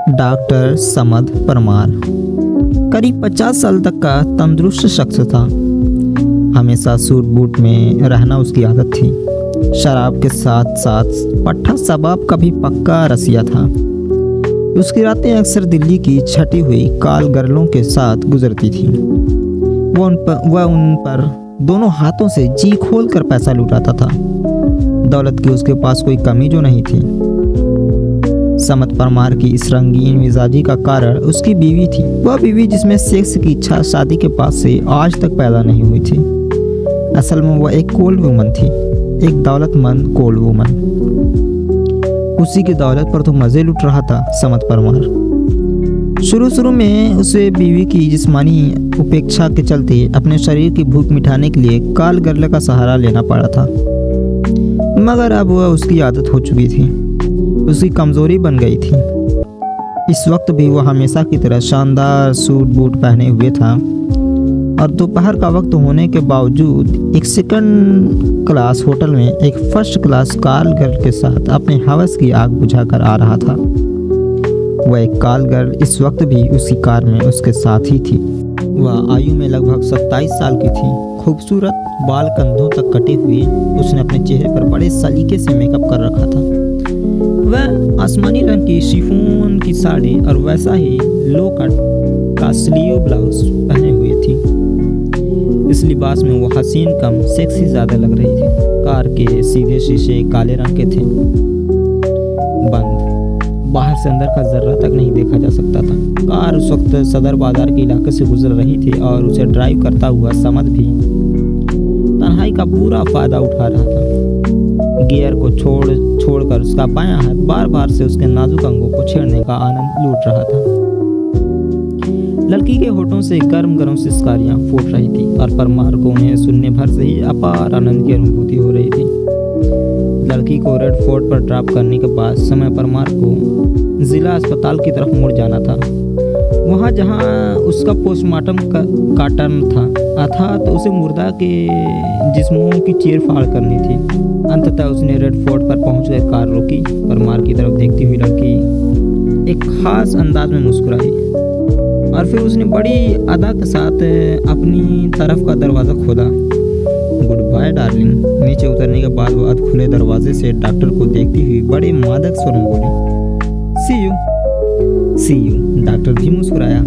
Doctor Samad Parmar करीब 50 साल तक का तंदुरुस्त शख्स था। हमेशा सूट बूट में रहना उसकी आदत थी। शराब के साथ साथ पट्टा शबाब का भी पक्का रसिया था। उसकी रातें अक्सर दिल्ली की छटी हुई काल गर्लों के साथ गुजरती थी। वह उन पर दोनों हाथों से जी खोल कर पैसा लुटाता था। दौलत की उसके पास कोई कमी जो नहीं थी। समद परमार की इस रंगीन मिजाजी का कारण उसकी बीवी थी। वह बीवी जिसमें सेक्स की इच्छा शादी के बाद से आज तक पैदा नहीं हुई थी। असल में वह एक कोल्ड वुमन थी, एक दौलतमंद कोल्ड वुमन। उसी की दौलत पर तो मजे लुट रहा था समद परमार। शुरू में उसे बीवी की जिस्मानी उपेक्षा के चलते अपने शरीर की भूख मिटाने के लिए काल गर्ल का सहारा लेना पड़ा था, मगर अब वह उसकी आदत हो चुकी थी, उसकी कमजोरी बन गई थी। इस वक्त भी वह हमेशा की तरह शानदार सूट बूट पहने हुए था और दोपहर का वक्त होने के बावजूद एक सेकंड क्लास होटल में एक फर्स्ट क्लास काल गर्ल के साथ अपने हवस की आग बुझाकर आ रहा था। वह एक काल गर्ल इस वक्त भी उसी कार में उसके साथ ही थी। वह आयु में लगभग 27 साल की थी। खूबसूरत, बाल कंधों तक कटे हुए, उसने अपने चेहरे पर बड़े सलीके से मेकअप कर रखा था। वह आसमानी रंग की शिफॉन की साड़ी और वैसा ही लो कट का स्लीव ब्लाउज पहने हुए थी। इस लिबास में वो हसीन कम सेक्सी ज़्यादा लग रही थी। कार के सीधे शीशे काले रंग के थे, बंद, बाहर से अंदर का जर्रा तक नहीं देखा जा सकता था। कार उस वक्त सदर बाजार के इलाके से गुजर रही थी और उसे ड्राइव करता हुआ समद भी तन्हाई का पूरा फायदा उठा रहा था। गियर को छोड़कर उसका बायां हाथ बार बार से उसके नाजुक अंगों को छेड़ने का आनंद लूट रहा था। लड़की के होठों से गर्म गर्म सिसकारियां फूट रही थी और परमार को उन्हें सुनने भर से ही अपार आनंद की अनुभूति हो रही थी। लड़की को रेड फोर्ट पर ड्रॉप करने के बाद समय परमार को जिला अस्पताल की तरफ मुड़ जाना था। वहाँ जहाँ उसका पोस्टमार्टम का टर्न था, अर्थात उसे मुर्दा के जिस्मों की चीर फाड़ करनी थी। अंततः उसने रेड फोर्ट पर पहुंचकर कार रोकी। परमार की तरफ देखती हुई लड़की एक खास अंदाज में मुस्कुराई और फिर उसने बड़ी अदा के साथ अपनी तरफ का दरवाज़ा खोला। Goodbye darling. नीचे उतरने के बाद वह खुले दरवाजे से डॉक्टर को देखती हुई बड़े मादक स्वर में बोली, सी यू। डॉक्टर भी मुस्कुराया।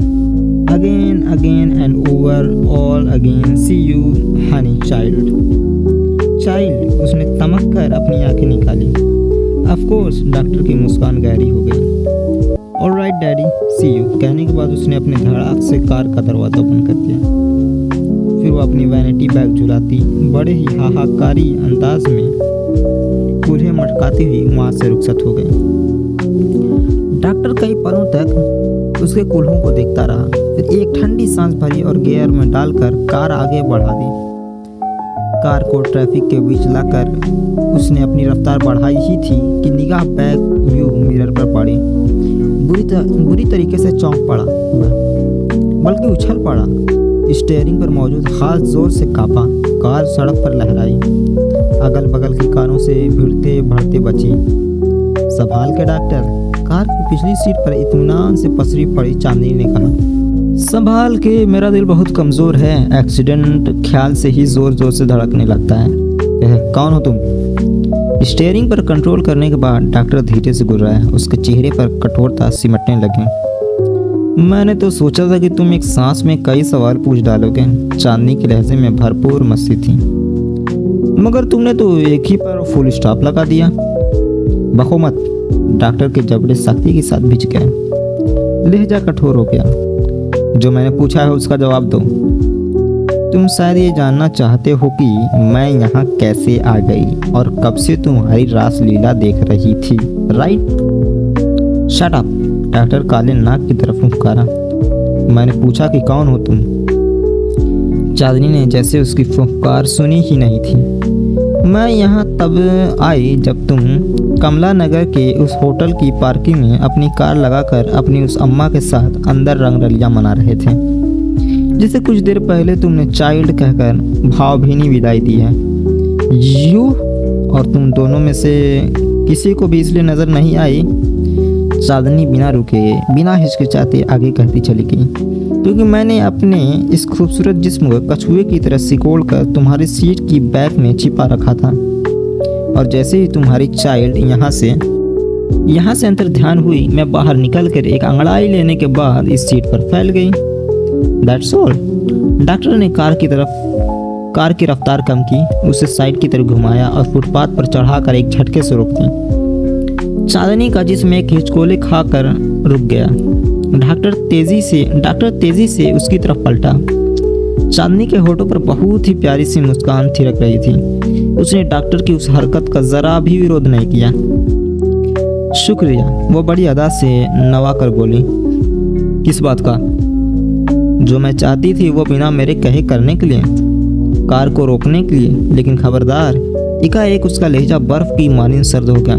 Again and over all again, see you honey child. उसने तमक कर अपनी आंखें निकाली। ऑफ कोर्स, डॉक्टर की मुस्कान गहरी हो गई। ऑलराइट डैडी, सी यू कहने के बाद उसने अपने धड़ाक से कार का दरवाज़ा बंद कर दिया। फिर वो अपनी वैनिटी बैग झुलाती बड़े ही हाहाकारी अंदाज में कूल्हे मटकाती हुई वहाँ से रुखसत हो गई। डॉक्टर कई पलों तक उसके कूल्हों को देखता रहा, फिर एक ठंडी सांस भरी और गियर में डालकर कार आगे बढ़ा दी। कार को ट्रैफिक के बीच लाकर उसने अपनी रफ्तार बढ़ाई ही थी कि निगाह बैक व्यू मिरर पर पड़ी। बुरी तरीके से चौंक पड़ा, बल्कि उछल पड़ा। स्टीयरिंग पर मौजूद हाथ जोर से कांपा। कार सड़क पर लहराई, अगल बगल की कारों से भिड़ते भड़ते बची। संभाल के डॉक्टर। कार की पिछली सीट पर इत्मीनान से पसरी पड़ी चांदनी ने कहा, संभाल के, मेरा दिल बहुत कमज़ोर है। एक्सीडेंट ख्याल से ही ज़ोर से धड़कने लगता है। कौन हो तुम? स्टीयरिंग पर कंट्रोल करने के बाद डॉक्टर धीरे से गुर्राया। उसके चेहरे पर कठोरता सिमटने लगी। मैंने तो सोचा था कि तुम एक सांस में कई सवाल पूछ डालोगे। चांदनी के लहजे में भरपूर मस्ती थी, मगर तुमने तो एक ही पर फुल स्टॉप लगा दिया। बको मत। डॉक्टर के जबड़े सख्ती के साथ भिज गए। लहजा कठोर हो गया। जो मैंने पूछा है उसका जवाब दो। तुम शायद ये जानना चाहते हो कि मैं यहाँ कैसे आ गई और कब से तुम्हारी रासलीला देख रही थी, राइट? Shut up. डॉक्टर काले नाक की तरफ फुंकारा। मैंने पूछा कि कौन हो तुम? चांदनी ने जैसे उसकी फुंकार सुनी ही नहीं थी। मैं यहाँ तब आई जब तुम कमला नगर के उस होटल की पार्किंग में अपनी कार लगाकर अपनी उस अम्मा के साथ अंदर रंगरलियां मना रहे थे, जिसे कुछ देर पहले तुमने चाइल्ड कहकर भावभीनी विदाई दी है। यू और तुम दोनों में से किसी को भी इसलिए नज़र नहीं आई चांदनी बिना रुके बिना हिचकिचाते आगे कहती चली गई, क्योंकि मैंने अपने इस खूबसूरत जिस्म को कछुए की तरह सिकोड़ कर तुम्हारी सीट की बैक में छिपा रखा था, और जैसे ही तुम्हारी चाइल्ड यहाँ से अंतर ध्यान हुई, मैं बाहर निकल कर एक अंगड़ाई लेने के बाद इस सीट पर फैल गई। That's all. डॉक्टर ने कार की रफ्तार कम की, उसे साइड की तरफ घुमाया और फुटपाथ पर चढ़ाकर एक झटके से रोक दी। चांदनी का जिस्म एक हिचकोले खाकर रुक गया। डॉक्टर तेजी से उसकी तरफ पलटा। चांदनी के होठों पर बहुत ही प्यारी सी मुस्कान थिरक रही थी। उसने डॉक्टर की उस हरकत का जरा भी विरोध नहीं किया। शुक्रिया, वो बड़ी अदा से नवा कर बोली। किस बात का? जो मैं चाहती थी वो बिना मेरे कहे करने के लिए, कार को रोकने के लिए। लेकिन खबरदार, एकाएक उसका लहजा बर्फ की मानिंद सर्द हो गया।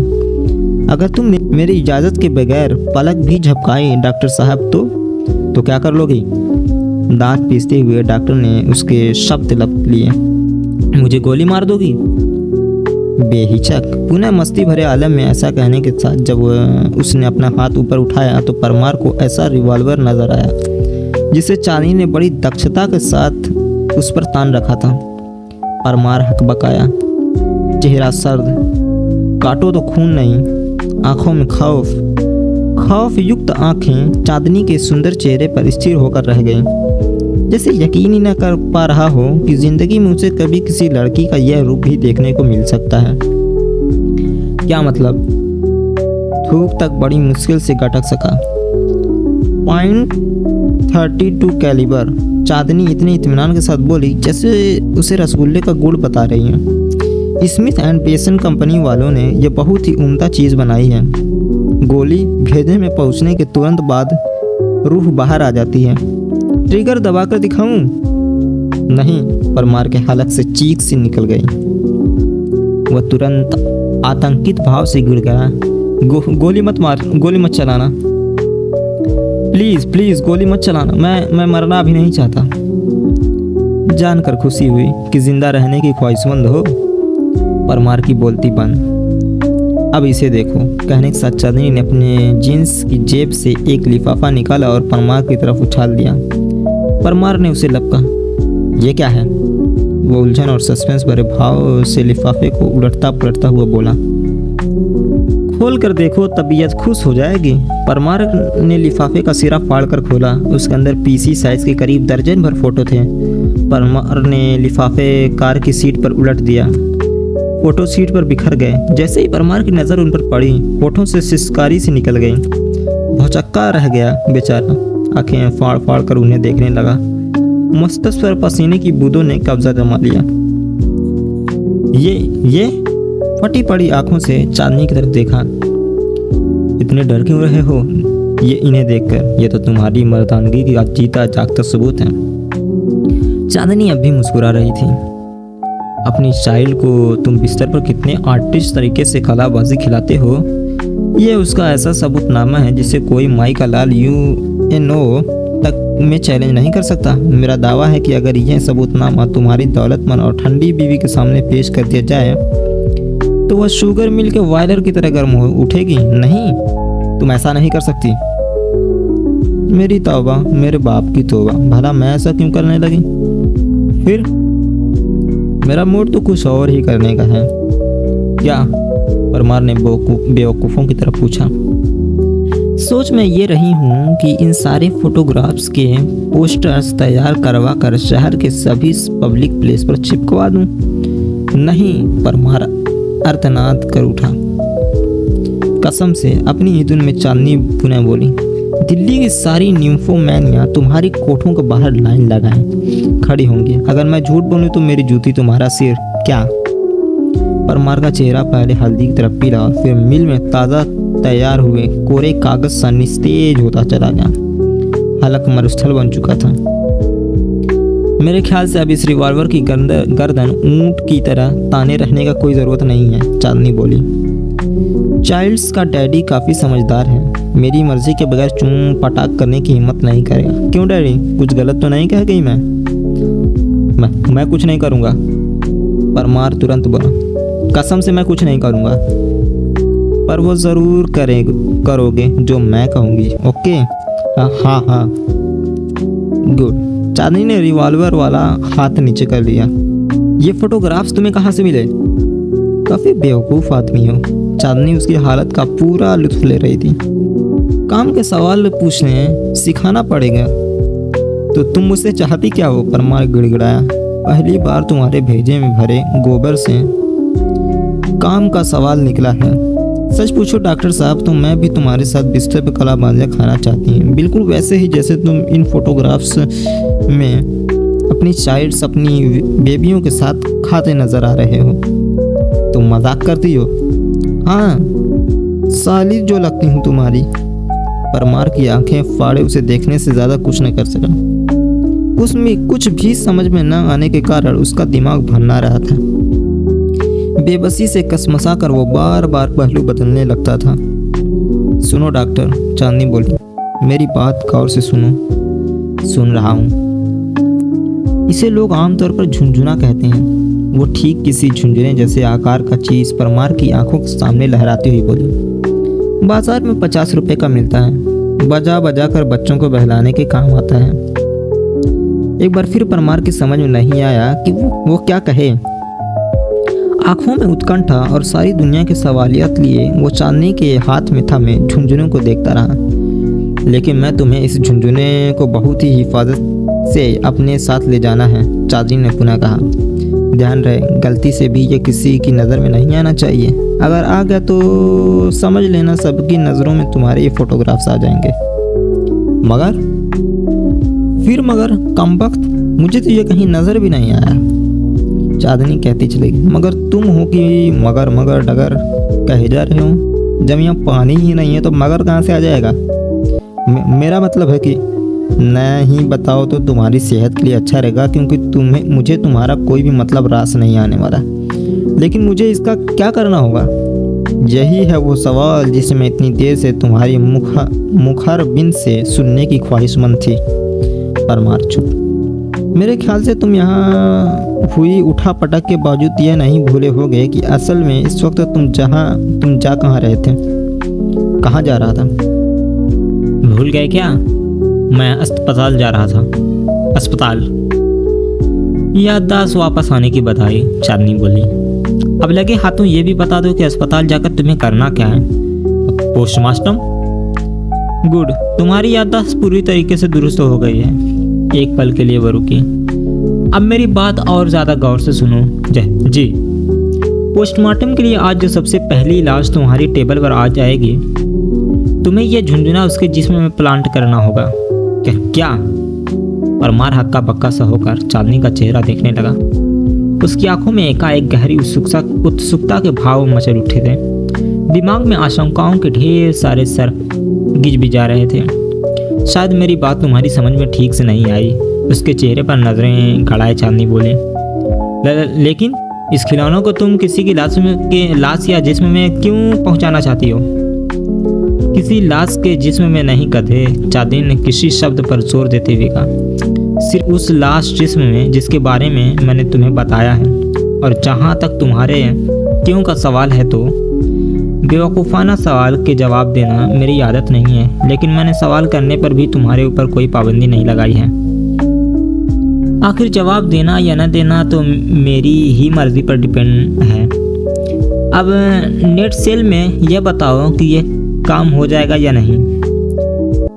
अगर तुम मेरी इजाज़त के बगैर पलक भी झपकाए डॉक्टर साहब तो क्या कर लोगी? दांत पीसते हुए डॉक्टर ने उसके शब्द लप लिए। मुझे गोली मार दोगी? बेहिचक। पुनः मस्ती भरे आलम में ऐसा कहने के साथ जब उसने अपना हाथ ऊपर उठाया तो परमार को ऐसा रिवॉल्वर नजर आया जिसे चांदनी ने बड़ी दक्षता के साथ उस पर तान रखा था। परमार हकबकाया, चेहरा सर्द, काटो तो खून नहीं, आंखों में खौफ युक्त आंखें चांदनी के सुंदर चेहरे पर स्थिर होकर रह गईं, जैसे यकीन ही न कर पा रहा हो कि जिंदगी में उसे कभी किसी लड़की का यह रूप भी देखने को मिल सकता है। क्या मतलब? थूक तक बड़ी मुश्किल से गटक सका। .32 कैलिबर, चांदनी इतने इत्मीनान के साथ बोली जैसे उसे रसगुल्ले का गुड़ बता रही है। स्मिथ एंड वेसन कंपनी वालों ने यह बहुत ही उम्दा चीज़ बनाई है। गोली भेजे में पहुंचने के तुरंत बाद रूह बाहर आ जाती है। ट्रिगर दबाकर दिखाऊं? नहीं, परमार के हलक से चीख सी निकल गई। वह तुरंत आतंकित भाव से गिर गया। गोली मत चलाना, प्लीज गोली मत चलाना। मैं मरना भी नहीं चाहता। जानकर खुशी हुई कि जिंदा रहने की ख्वाहिशमंद हो। परमार की बोलती बंद। अब इसे देखो, कहने के साथ चांदनी ने अपने जींस की जेब से एक लिफाफा निकाला और परमार की तरफ उछाल दिया। परमार ने उसे लपका। ये क्या है? वो उलझन और सस्पेंस भरे भाव से लिफाफे को उलटता पलटता हुआ बोला। खोल कर देखो, तबीयत खुश हो जाएगी। परमार ने लिफाफे का सिरा फाड़ कर खोला। उसके अंदर पीसी साइज के करीब दर्जन भर फोटो थे। परमार ने लिफाफे कार की सीट पर उलट दिया। फोटो सीट पर बिखर गए। जैसे ही परमार की नज़र उन पर पड़ी, होठों से सिसकारी सी निकल गई। भौचक्का रह गया बेचारा। आंखें फाड़ फाड़ कर उन्हें देखने लगा। मस्तिष्क पर पसीने की बूंदों ने कब्जा जमा लिया। ये फटी पड़ी आंखों से चांदनी की तरफ देखा। इतने डर क्यों रहे हो ये इन्हें देखकर? ये तो तुम्हारी मर्दानगी की जीता जागता सबूत है। चांदनी अब भी मुस्कुरा रही थी। अपनी चाइल्ड को तुम बिस्तर पर कितने आर्टिस्ट तरीके से कलाबाजी खिलाते हो, ये उसका ऐसा सबूतनामा है जिसे कोई माई का लाल UNO तक में चैलेंज नहीं कर सकता। मेरा दावा है कि अगर यह सबूतनामा तुम्हारी दौलतमंद और ठंडी बीवी के सामने पेश कर दिया जाए तो वह शुगर मिल के बॉयलर की तरह गर्म हो उठेगी। नहीं, तुम ऐसा नहीं कर सकती। मेरी तौबा, मेरे बाप की तौबा, भला मैं ऐसा क्यों करने लगी? फिर मेरा मूड तो कुछ और ही करने का है। क्या? परमार ने बेवकूफ़ों की तरफ पूछा। सोच मैं ये रही हूँ कि इन सारे फोटोग्राफ्स के पोस्टर्स तैयार करवा कर शहर के सभी पब्लिक प्लेस पर चिपकवा दूँ। नहीं, परमार अर्थनाद कर उठा। कसम से, अपनी ही धुन में चांदनी पुनः बोली। दिल्ली की सारी न्यूफोमैनिया तुम्हारी कोठों के बाहर लाइन लगाए खड़ी होंगी। अगर मैं झूठ बोलूं तो मेरी जूती तुम्हारा सिर। क्या? परमार का चेहरा पहले हल्दी की तरफ पीला और फिर मिल में ताज़ा तैयार हुए कोरे कागज सा निस्तेज होता चला गया। हलक मरुस्थल बन चुका था। मेरे ख्याल से अब इस रिवॉल्वर की गर्दन ऊंट की तरह ताने रहने का कोई ज़रूरत नहीं है, चांदनी बोली। चाइल्ड्स का डैडी काफ़ी समझदार है। मेरी मर्जी के बगैर चूम पटाख करने की हिम्मत नहीं करेगा। क्यों डैडी, कुछ गलत तो नहीं कह गई? मैं कुछ नहीं करूँगा। परमार तुरंत बोला। कसम से मैं कुछ नहीं करूँगा। पर वो ज़रूर करोगे जो मैं कहूँगी, ओके? हाँ हाँ, गुड। चांदनी ने रिवॉल्वर वाला हाथ नीचे कर लिया। ये फोटोग्राफ्स तुम्हें कहाँ से मिले? काफ़ी बेवकूफ़ आदमी हो। चांदनी उसकी हालत का पूरा लुत्फ ले रही थी। काम के सवाल पूछने सिखाना पड़ेगा। तो तुम मुझसे चाहती क्या हो? परमार गिड़गिड़ाया। पहली बार तुम्हारे भेजे में भरे गोबर से काम का सवाल निकला है। सच पूछो डॉक्टर साहब, तो मैं भी तुम्हारे साथ बिस्तर पर कला बांधे खाना चाहती हूँ, बिल्कुल वैसे ही जैसे तुम इन फोटोग्राफ्स में अपनी चाइल्ड्स, अपनी बेबियों के साथ खाते नजर आ रहे हो। तुम मजाक करती हो? हाँ, साली जो लगती हूँ तुम्हारी। परमार की आंखें फाड़े उसे देखने से ज़्यादा कुछ न कर सका। उसमें कुछ भी समझ में न आने के कारण उसका दिमाग भन्ना रहा था। बेबसी से कसमसा कर वो बार बार पहलू बदलने लगता था। सुनो डॉक्टर, चांदनी बोली, मेरी बात गौर से सुनो। सुन रहा हूँ। इसे लोग आमतौर पर झुनझुना कहते हैं। वो ठीक किसी झुंझुने जैसे आकार का चीज़ परमार की आंखों के सामने लहराती हुई बोली। बाजार में 50 रुपए का मिलता है। बजा बजा कर बच्चों को बहलाने के काम आता है। एक बार फिर परमार की समझ में नहीं आया कि वो क्या कहे। आंखों में उत्कंठा और सारी दुनिया के सवालियत लिए वो चांदनी के हाथ में थमे झुनझुने को देखता रहा। लेकिन मैं तुम्हें इस झुनझुने को बहुत ही हिफाजत से अपने साथ ले जाना है, चांदनी ने पुनः कहा। ध्यान रहे, गलती से भी ये किसी की नज़र में नहीं आना चाहिए। अगर आ गया तो समझ लेना सबकी नज़रों में तुम्हारे ये फोटोग्राफ्स आ जाएंगे। मगर फिर मगर कमबख्त, मुझे तो ये कहीं नज़र भी नहीं आया, चांदनी कहती चली गई। मगर तुम हो कि मगर मगर डगर कहे जा रहे हो? जब यहाँ पानी ही नहीं है तो मगर कहाँ से आ जाएगा? मेरा मतलब है कि नहीं बताओ तो तुम्हारी सेहत के लिए अच्छा रहेगा, क्योंकि मुझे तुम्हारा कोई भी मतलब रास नहीं आने वाला। लेकिन मुझे इसका क्या करना होगा? यही है वो सवाल जिसे मैं इतनी देर से तुम्हारी मुखर बिन से सुनने की ख्वाहिशमंद थी। परमार चुप। मेरे ख्याल से तुम यहाँ हुई उठा पटक के बावजूद यह नहीं भूले होगे कि असल में इस वक्त तुम जा कहाँ रहे थे? कहाँ जा रहा था? भूल गए क्या? मैं अस्पताल जा रहा था। अस्पताल? याददाश्त वापस आने की बधाई, चांदनी बोली। अब लगे हाथों ये भी बता दो कि अस्पताल जाकर तुम्हें करना क्या है? पोस्टमार्टम? गुड, तुम्हारी याददाश्त पूरी तरीके से दुरुस्त हो गई है। एक पल के लिए वो रुकी। अब मेरी बात और ज़्यादा गौर से सुनो। जी, पोस्टमार्टम के लिए आज जो सबसे पहली लाश तुम्हारी टेबल पर आ जाएगी, तुम्हें यह झुंझुना उसके जिस्म में प्लांट करना होगा। क्या? परमार हक्का बक्का सा होकर चांदनी का चेहरा देखने लगा। उसकी आंखों में एकाएक गहरी उत्सुकता के भाव मचल उठे थे। दिमाग में आशंकाओं के ढेर सारे सर गिजबिजा रहे थे। शायद मेरी बात तुम्हारी समझ में ठीक से नहीं आई। उसके चेहरे पर नजरें गड़ाए चांदनी बोली। लेकिन इस खिलौनों को तुम किसी की लाश या जिस्म में क्यों पहुंचाना चाहती हो? किसी लाश के जिस्म में नहीं गधे, चांदनी ने किसी शब्द पर जोर देते हुए कहा। सिर्फ उस लाश जिस्म में जिसके बारे में मैंने तुम्हें बताया है। और जहाँ तक तुम्हारे क्यों का सवाल है, तो बेवकूफ़ाना सवाल के जवाब देना मेरी आदत नहीं है, लेकिन मैंने सवाल करने पर भी तुम्हारे ऊपर कोई पाबंदी नहीं लगाई है। आखिर जवाब देना या न देना तो मेरी ही मर्जी पर डिपेंड है। अब नेट सेल में यह बताओ कि यह काम हो जाएगा या नहीं।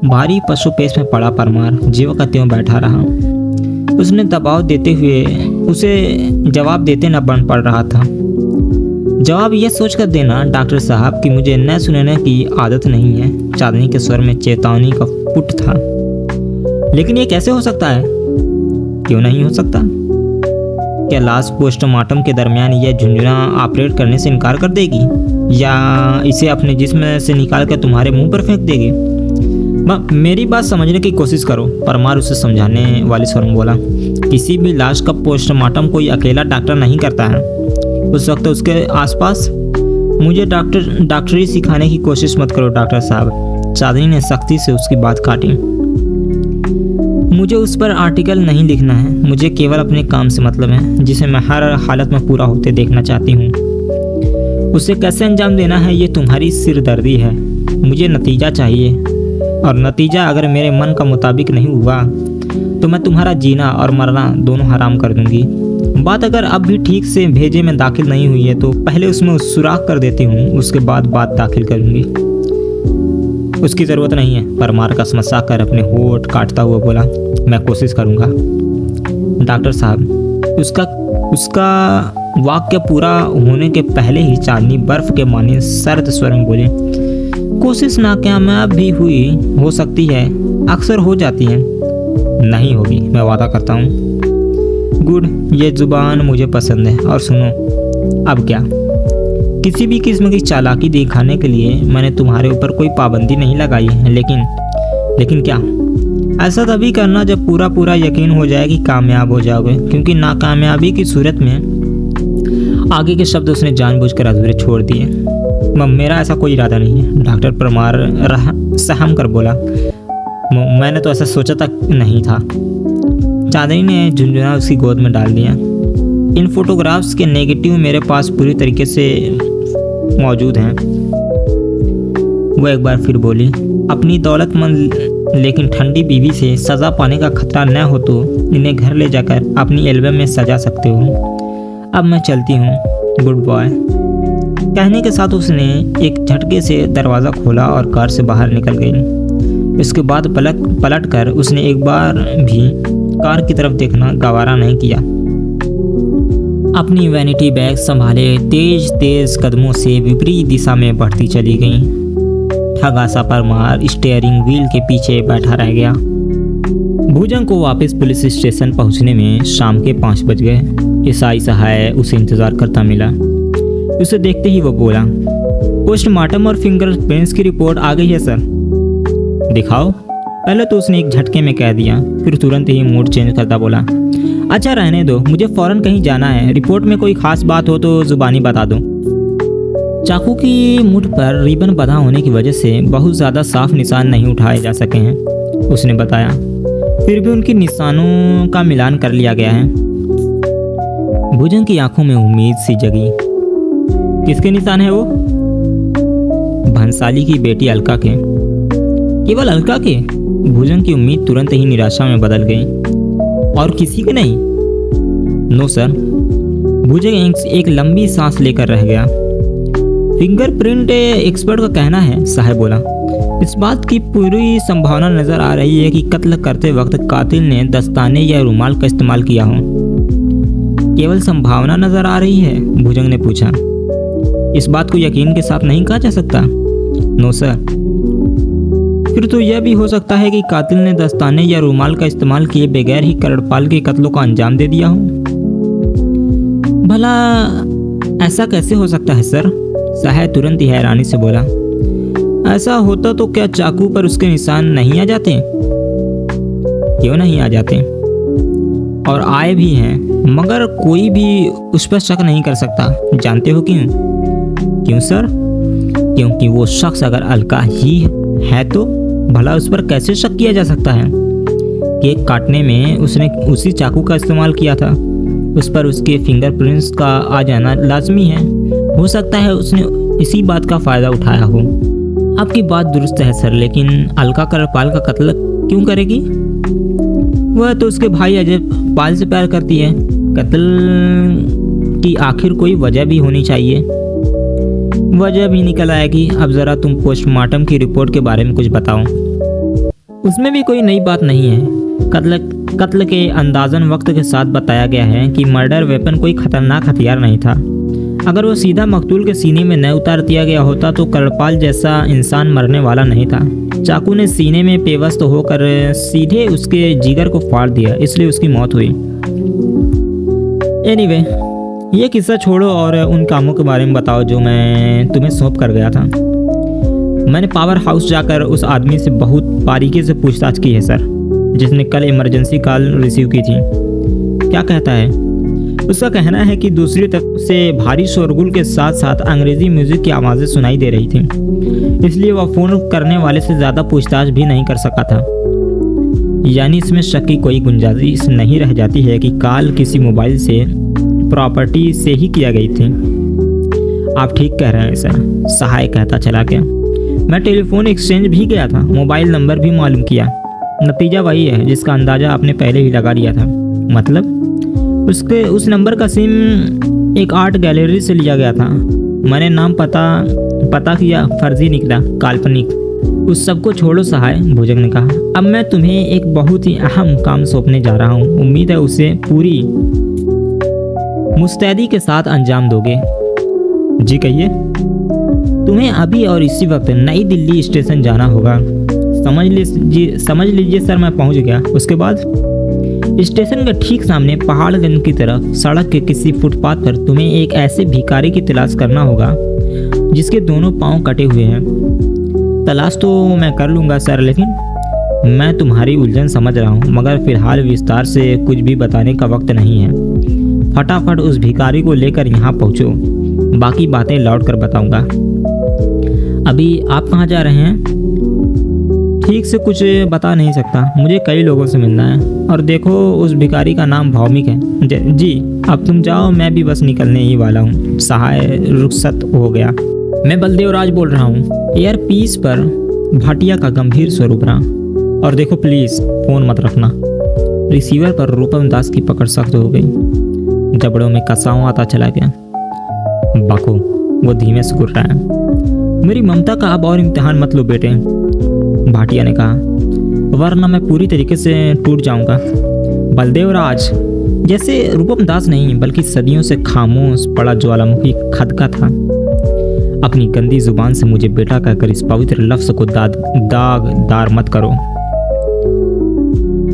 भारी पशुपेश में पड़ा परमार जीव का त्यों बैठा रहा। उसने दबाव देते हुए उसे जवाब देते न बन पड़ रहा था। जवाब यह सोचकर देना डॉक्टर साहब कि मुझे न सुनने की आदत नहीं है। चांदनी के स्वर में चेतावनी का पुट था। लेकिन ये कैसे हो सकता है? क्यों नहीं हो सकता? क्या लाश पोस्टमार्टम के दरमियान यह झुंझुना ऑपरेट करने से इनकार कर देगी, या इसे अपने जिस्म से निकाल कर तुम्हारे मुंह पर फेंक देगी? मेरी बात समझने की कोशिश करो, परमार उसे समझाने वाले स्वर में बोला। किसी भी लाश का पोस्टमार्टम कोई अकेला डॉक्टर नहीं करता है। उस वक्त उसके आसपास मुझे डॉक्टरी सिखाने की कोशिश मत करो डॉक्टर साहब। चांदनी ने सख्ती से उसकी बात काटी। मुझे उस पर आर्टिकल नहीं लिखना है। मुझे केवल अपने काम से मतलब है, जिसे मैं हर हालत में पूरा होते देखना चाहती हूँ। उसे कैसे अंजाम देना है ये तुम्हारी सिरदर्दी है। मुझे नतीजा चाहिए, और नतीजा अगर मेरे मन का मुताबिक नहीं हुआ तो मैं तुम्हारा जीना और मरना दोनों हराम कर दूंगी। बात अगर अब भी ठीक से भेजे में दाखिल नहीं हुई है तो पहले उसमें सुराख कर देती हूँ, उसके बाद बात दाखिल करूंगी। उसकी ज़रूरत नहीं है, परमार का समझा कर अपने होठ काटता हुआ बोला। मैं कोशिश करूंगा डॉक्टर साहब। उसका वाक्य पूरा होने के पहले ही चांदनी बर्फ के माने सर्द स्वर में बोली, कोशिश नाकामयाब भी हुई हो सकती है, अक्सर हो जाती है। नहीं होगी, मैं वादा करता हूँ। गुड, ये जुबान मुझे पसंद है। और सुनो, अब क्या? किसी भी किस्म की चालाकी दिखाने के लिए मैंने तुम्हारे ऊपर कोई पाबंदी नहीं लगाई है, लेकिन क्या? ऐसा तभी करना जब पूरा यकीन हो जाए कि कामयाब हो जाओगे, क्योंकि नाकामयाबी की सूरत में आगे के शब्द उसने जानबूझकर अधूरे छोड़ दिए। मेरा ऐसा कोई इरादा नहीं है, डॉक्टर परमार सहम कर बोला। मैंने तो ऐसा सोचा तक नहीं था। चांदनी ने झुंझुना उसकी गोद में डाल दिया। इन फोटोग्राफ्स के नेगेटिव मेरे पास पूरी तरीके से मौजूद हैं। वो एक बार फिर बोली, अपनी दौलतमंद लेकिन ठंडी बीवी से सज़ा पाने का खतरा न हो तो इन्हें घर ले जाकर अपनी एल्बम में सजा सकते हो। अब मैं चलती हूँ, गुड बॉय। कहने के साथ उसने एक झटके से दरवाज़ा खोला और कार से बाहर निकल गई। इसके बाद पलट कर उसने एक बार भी कार की तरफ देखना गवारा नहीं किया। अपनी वैनिटी बैग संभाले तेज कदमों से विपरीत दिशा में बढ़ती चली गई। ठगा सा परमार स्टीयरिंग व्हील के पीछे बैठा रह गया। भुजंग को वापस पुलिस स्टेशन पहुंचने में शाम के 5 बज गए। ईसाई सहाय उसे इंतजार करता मिला। उसे देखते ही वो बोला, पोस्टमार्टम और फिंगरप्रिंट्स की रिपोर्ट आ गई है सर। दिखाओ। पहले तो उसने एक झटके में कह दिया, फिर तुरंत ही मूड चेंज करता बोला, अच्छा रहने दो, मुझे फ़ौरन कहीं जाना है। रिपोर्ट में कोई ख़ास बात हो तो ज़ुबानी बता दो। चाकू की मुठ पर रिबन बंधा होने की वजह से बहुत ज़्यादा साफ निशान नहीं उठाए जा सके हैं, उसने बताया। फिर भी उनकी निशानों का मिलान कर लिया गया है। भुजंग की आंखों में उम्मीद सी जगी। किसके निशान है वो? भंसाली की बेटी अलका के। केवल अलका के? भुजंग की उम्मीद तुरंत ही निराशा में बदल गई। और किसी के नहीं? No sir. भुजंग एक लंबी सांस लेकर रह गया। फिंगरप्रिंट एक्सपर्ट का कहना है, साहब बोला, इस बात की पूरी संभावना नजर आ रही है कि कत्ल करते वक्त कातिल ने दस्ताने या रुमाल का इस्तेमाल किया हो। केवल संभावना नजर आ रही है? भुजंग ने पूछा। इस बात को यकीन के साथ नहीं कहा जा सकता? No sir. फिर तो यह भी हो सकता है कि कातिल ने दस्ताने या रुमाल का इस्तेमाल किए बगैर ही करड़पाल के कत्लों का अंजाम दे दिया हो। भला ऐसा कैसे हो सकता है सर? साहब तुरंत ही हैरानी से बोला, ऐसा होता तो क्या चाकू पर उसके निशान नहीं आ जाते? क्यों नहीं आ जाते? और आए भी हैं, मगर कोई भी उस पर शक नहीं कर सकता। जानते हो क्यों? क्यों सर? क्योंकि वो शख्स अगर अलका ही है तो भला उस पर कैसे शक किया जा सकता है? केक काटने में उसने उसी चाकू का इस्तेमाल किया था। उस पर उसके फिंगरप्रिंट्स का आ जाना लाजमी है। हो सकता है उसने इसी बात का फ़ायदा उठाया हो। आपकी बात दुरुस्त है सर, लेकिन अलका करड़पाल का कत्ल क्यों करेगी? वह तो उसके भाई अजय पाल से प्यार करती है। कत्ल की आखिर कोई वजह भी होनी चाहिए। वजह भी निकल आएगी। अब ज़रा तुम पोस्टमार्टम की रिपोर्ट के बारे में कुछ बताओ। उसमें भी कोई नई बात नहीं है। कत्ल के अंदाज़न वक्त के साथ बताया गया है कि मर्डर वेपन कोई खतरनाक हथियार नहीं था। अगर वो सीधा मकतूल के सीने में न उतार दिया गया होता तो करड़पाल जैसा इंसान मरने वाला नहीं था। चाकू ने सीने में पेवस्त होकर सीधे उसके जिगर को फाड़ दिया, इसलिए उसकी मौत हुई। एनीवे, ये किस्सा छोड़ो और उन कामों के बारे में बताओ जो मैं तुम्हें सौंप कर गया था। मैंने पावर हाउस जाकर उस आदमी से बहुत बारीकी से पूछताछ की है सर, जिसने कल इमरजेंसी कॉल रिसीव की थी। क्या कहता है? उसका कहना है कि दूसरी तरफ से भारी शोरगुल के साथ साथ अंग्रेजी म्यूजिक की आवाज़ें सुनाई दे रही थी, इसलिए वह फ़ोन करने वाले से ज़्यादा पूछताछ भी नहीं कर सका था। यानी इसमें शक की कोई गुंजाइश नहीं रह जाती है कि कॉल किसी मोबाइल से प्रॉपर्टी से ही किया गई थी। आप ठीक कह रहे हैं सर, सहाय कहता चला गया। मैं टेलीफोन एक्सचेंज भी गया था, मोबाइल नंबर भी मालूम किया। नतीजा वही है जिसका अंदाजा आपने पहले ही लगा लिया था। मतलब उस नंबर का सिम एक आर्ट गैलरी से लिया गया था। मैंने नाम पता किया, फर्जी निकला, काल्पनिक। उस सबको छोड़ो सहाय, भुजंग ने कहा। अब मैं तुम्हें एक बहुत ही अहम काम सौंपने जा रहा हूँ। उम्मीद है उसे पूरी मुस्तैदी के साथ अंजाम दोगे। जी कहिए। तुम्हें अभी और इसी वक्त नई दिल्ली स्टेशन जाना होगा। समझ लीजिए सर, मैं पहुंच गया। उसके बाद स्टेशन के ठीक सामने पहाड़गंज की तरफ सड़क के किसी फुटपाथ पर तुम्हें एक ऐसे भिखारी की तलाश करना होगा जिसके दोनों पांव कटे हुए हैं। तलाश तो मैं कर लूँगा सर, लेकिन मैं तुम्हारी उलझन समझ रहा हूँ, मगर फिलहाल विस्तार से कुछ भी बताने का वक्त नहीं है। फटाफट उस भिखारी को लेकर यहाँ पहुँचो, बाकी बातें लौट कर बताऊँगा। अभी आप कहाँ जा रहे हैं? ठीक से कुछ बता नहीं सकता, मुझे कई लोगों से मिलना है। और देखो, उस भिखारी का नाम भौमिक है। जी, अब तुम जाओ, मैं भी बस निकलने ही वाला हूँ। सहाय रुखसत हो गया। मैं बलदेव राज बोल रहा हूँ। एयर पीस पर भाटिया का गंभीर स्वरूप रहा। और देखो प्लीज़, फ़ोन मत रखना। रिसीवर पर रूपम दास की पकड़ सख्त हो गई। जबड़ों में कसाव आता चला गया। बाको, वो धीमे से घुर रहा है। मेरी ममता का अब और इम्तिहान मत लो बेटे, भाटिया ने कहा, वरना मैं पूरी तरीके से टूट जाऊंगा। बलदेव राज जैसे रूपम दास नहीं, बल्कि सदियों से खामोश पड़ा ज्वालामुखी खदका था। अपनी गंदी जुबान से मुझे बेटा कहकर इस पवित्र लफ्ज को दागदार मत करो।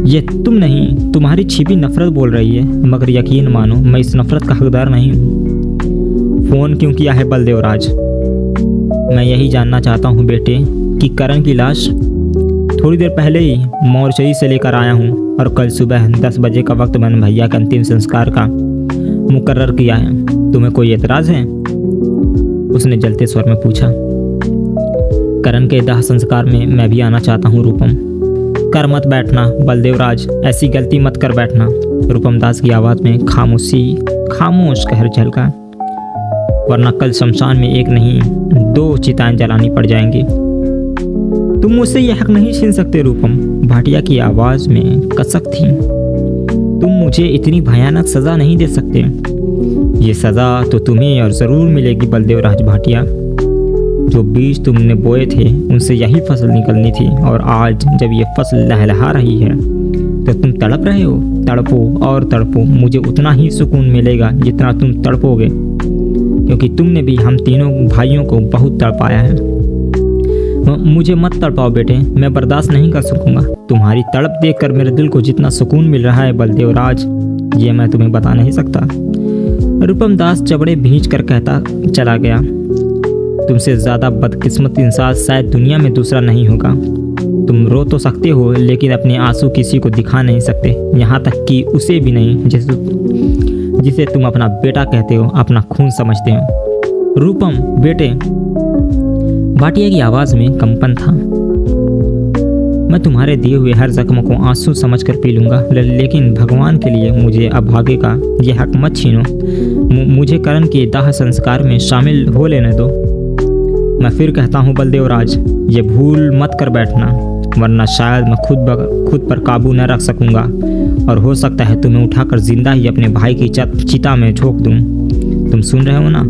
ये तुम नहीं, तुम्हारी छिपी नफरत बोल रही है, मगर यकीन मानो मैं इस नफरत का हकदार नहीं हूँ। फोन क्यों किया है बलदेव राज? मैं यही जानना चाहता हूँ बेटे कि करण की लाश थोड़ी देर पहले ही मोर्चरी से लेकर आया हूँ और कल सुबह 10 बजे का वक्त मैंने भैया के अंतिम संस्कार का मुकर्रर किया है। तुम्हें कोई एतराज़ है? उसने जलते स्वर में पूछा। करण के दाह संस्कार में मैं भी आना चाहता हूँ रूपम। कर मत बैठना बलदेव राज, ऐसी गलती मत कर बैठना। रूपम दास की आवाज़ में खामोश कहर झलका, वरना कल शमशान में एक नहीं 2 चिताएं जलानी पड़ जाएंगी। तुम मुझसे यह हक नहीं छीन सकते रूपम, भाटिया की आवाज़ में कसक थी। तुम मुझे इतनी भयानक सज़ा नहीं दे सकते। ये सज़ा तो तुम्हें और ज़रूर मिलेगी बलदेव राज भाटिया। जो बीज तुमने बोए थे उनसे यही फसल निकलनी थी, और आज जब ये फसल लहलहा रही है तो तुम तड़प रहे हो। तड़पो और तड़पो, मुझे उतना ही सुकून मिलेगा जितना तुम तड़पोगे, क्योंकि तुमने भी हम तीनों भाइयों को बहुत तड़पाया है। मुझे मत तड़पाओ बेटे, मैं बर्दाश्त नहीं कर सकूंगा। तुम्हारी तड़प देखकर मेरे दिल को जितना सुकून मिल रहा है बलदेव राज, ये मैं तुम्हें बता नहीं सकता। रूपम दास जबड़े भींच कर कहता चला गया। तुमसे ज़्यादा बदकिस्मत इंसान शायद दुनिया में दूसरा नहीं होगा। तुम रो तो सकते हो, लेकिन अपने आंसू किसी को दिखा नहीं सकते, यहाँ तक कि उसे भी नहीं जिसे तुम अपना बेटा कहते हो, अपना खून समझते हो। रूपम बेटे, भाटिया की आवाज़ में कंपन था। मैं तुम्हारे दिए हुए हर जख्म को आंसू समझकर पी लूँगा, लेकिन भगवान के लिए मुझे अभागे का यह हक मत छीनो। मुझे करण के दाह संस्कार में शामिल हो लेने दो। मैं फिर कहता हूँ बलदेव राज, ये भूल मत कर बैठना, वरना शायद मैं खुद पर काबू न रख सकूँगा, और हो सकता है तुम्हें उठाकर जिंदा ही अपने भाई की चिता में झोंक दूँ। तुम सुन रहे हो ना?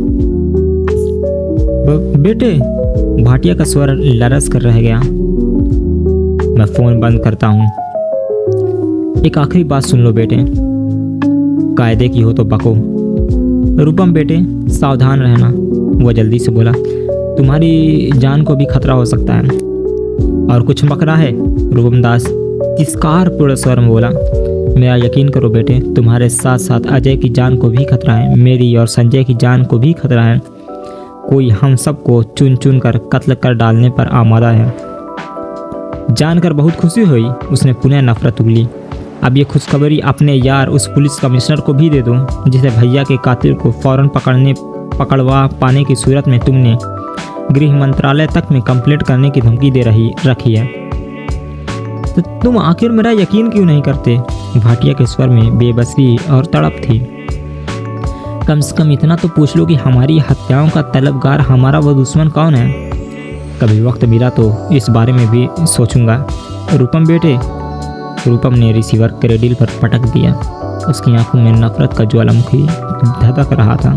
बेटे, भाटिया का स्वर लरस कर रह गया। मैं फ़ोन बंद करता हूँ। एक आखिरी बात सुन लो बेटे, कायदे की हो तो बको। रूपम बेटे, सावधान रहना, वह जल्दी से बोला। तुम्हारी जान को भी खतरा हो सकता है। और कुछ मकरा है? रूपम दास तिरस्कारपूर्ण स्वर में बोला। मेरा यकीन करो बेटे, तुम्हारे साथ साथ अजय की जान को भी खतरा है, मेरी और संजय की जान को भी खतरा है। कोई हम सबको चुन चुन कर कत्ल कर डालने पर आमादा है। जानकर बहुत खुशी हुई। उसने पुनः नफरत उगली। अब ये खुशखबरी अपने यार उस पुलिस कमिश्नर को भी दे दो, जिसे भैया के कातिल को फौरन पकड़वा पाने की सूरत में तुमने गृह मंत्रालय तक में कंप्लेंट करने की धमकी दे रखी है। तो तुम आखिर मेरा यकीन क्यों नहीं करते? भाटिया के स्वर में बेबसी और तड़प थी। कम से कम इतना तो पूछ लो कि हमारी हत्याओं का तलबगार हमारा वो दुश्मन कौन है। कभी वक्त मिला तो इस बारे में भी सोचूंगा। रूपम बेटे, रूपम ने रिसीवर क्रेडिल पर पटक दिया। उसकी आंखों में नफरत का ज्वालामुखी धधक रहा था।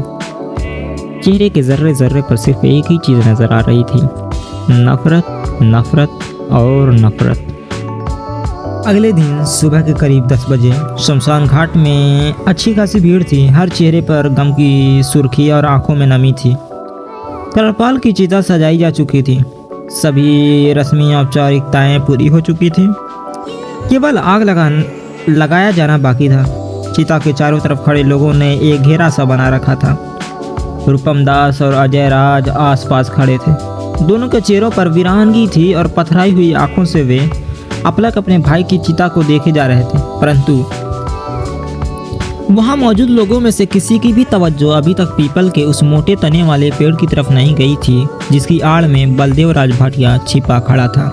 चेहरे के जर्रे जर्रे पर सिर्फ एक ही चीज़ नजर आ रही थी, नफरत, नफरत और नफरत। अगले दिन सुबह के करीब 10 बजे शमशान घाट में अच्छी खासी भीड़ थी। हर चेहरे पर गम की सुर्खी और आंखों में नमी थी। करपाल की चिता सजाई जा चुकी थी। सभी रस्मी औपचारिकताएं पूरी हो चुकी थी। केवल आग लगाया जाना बाकी था। चिता के चारों तरफ खड़े लोगों ने एक घेरा सा बना रखा था। रूपम दास और अजय राज आसपास खड़े थे। दोनों के चेहरों पर वीरानगी थी और पथराई हुई आंखों से वे अपलक अपने भाई की चिता को देखे जा रहे थे। परंतु वहां मौजूद लोगों में से किसी की भी तवज्जो अभी तक पीपल के उस मोटे तने वाले पेड़ की तरफ नहीं गई थी जिसकी आड़ में बलदेव राज भाटिया छिपा खड़ा था।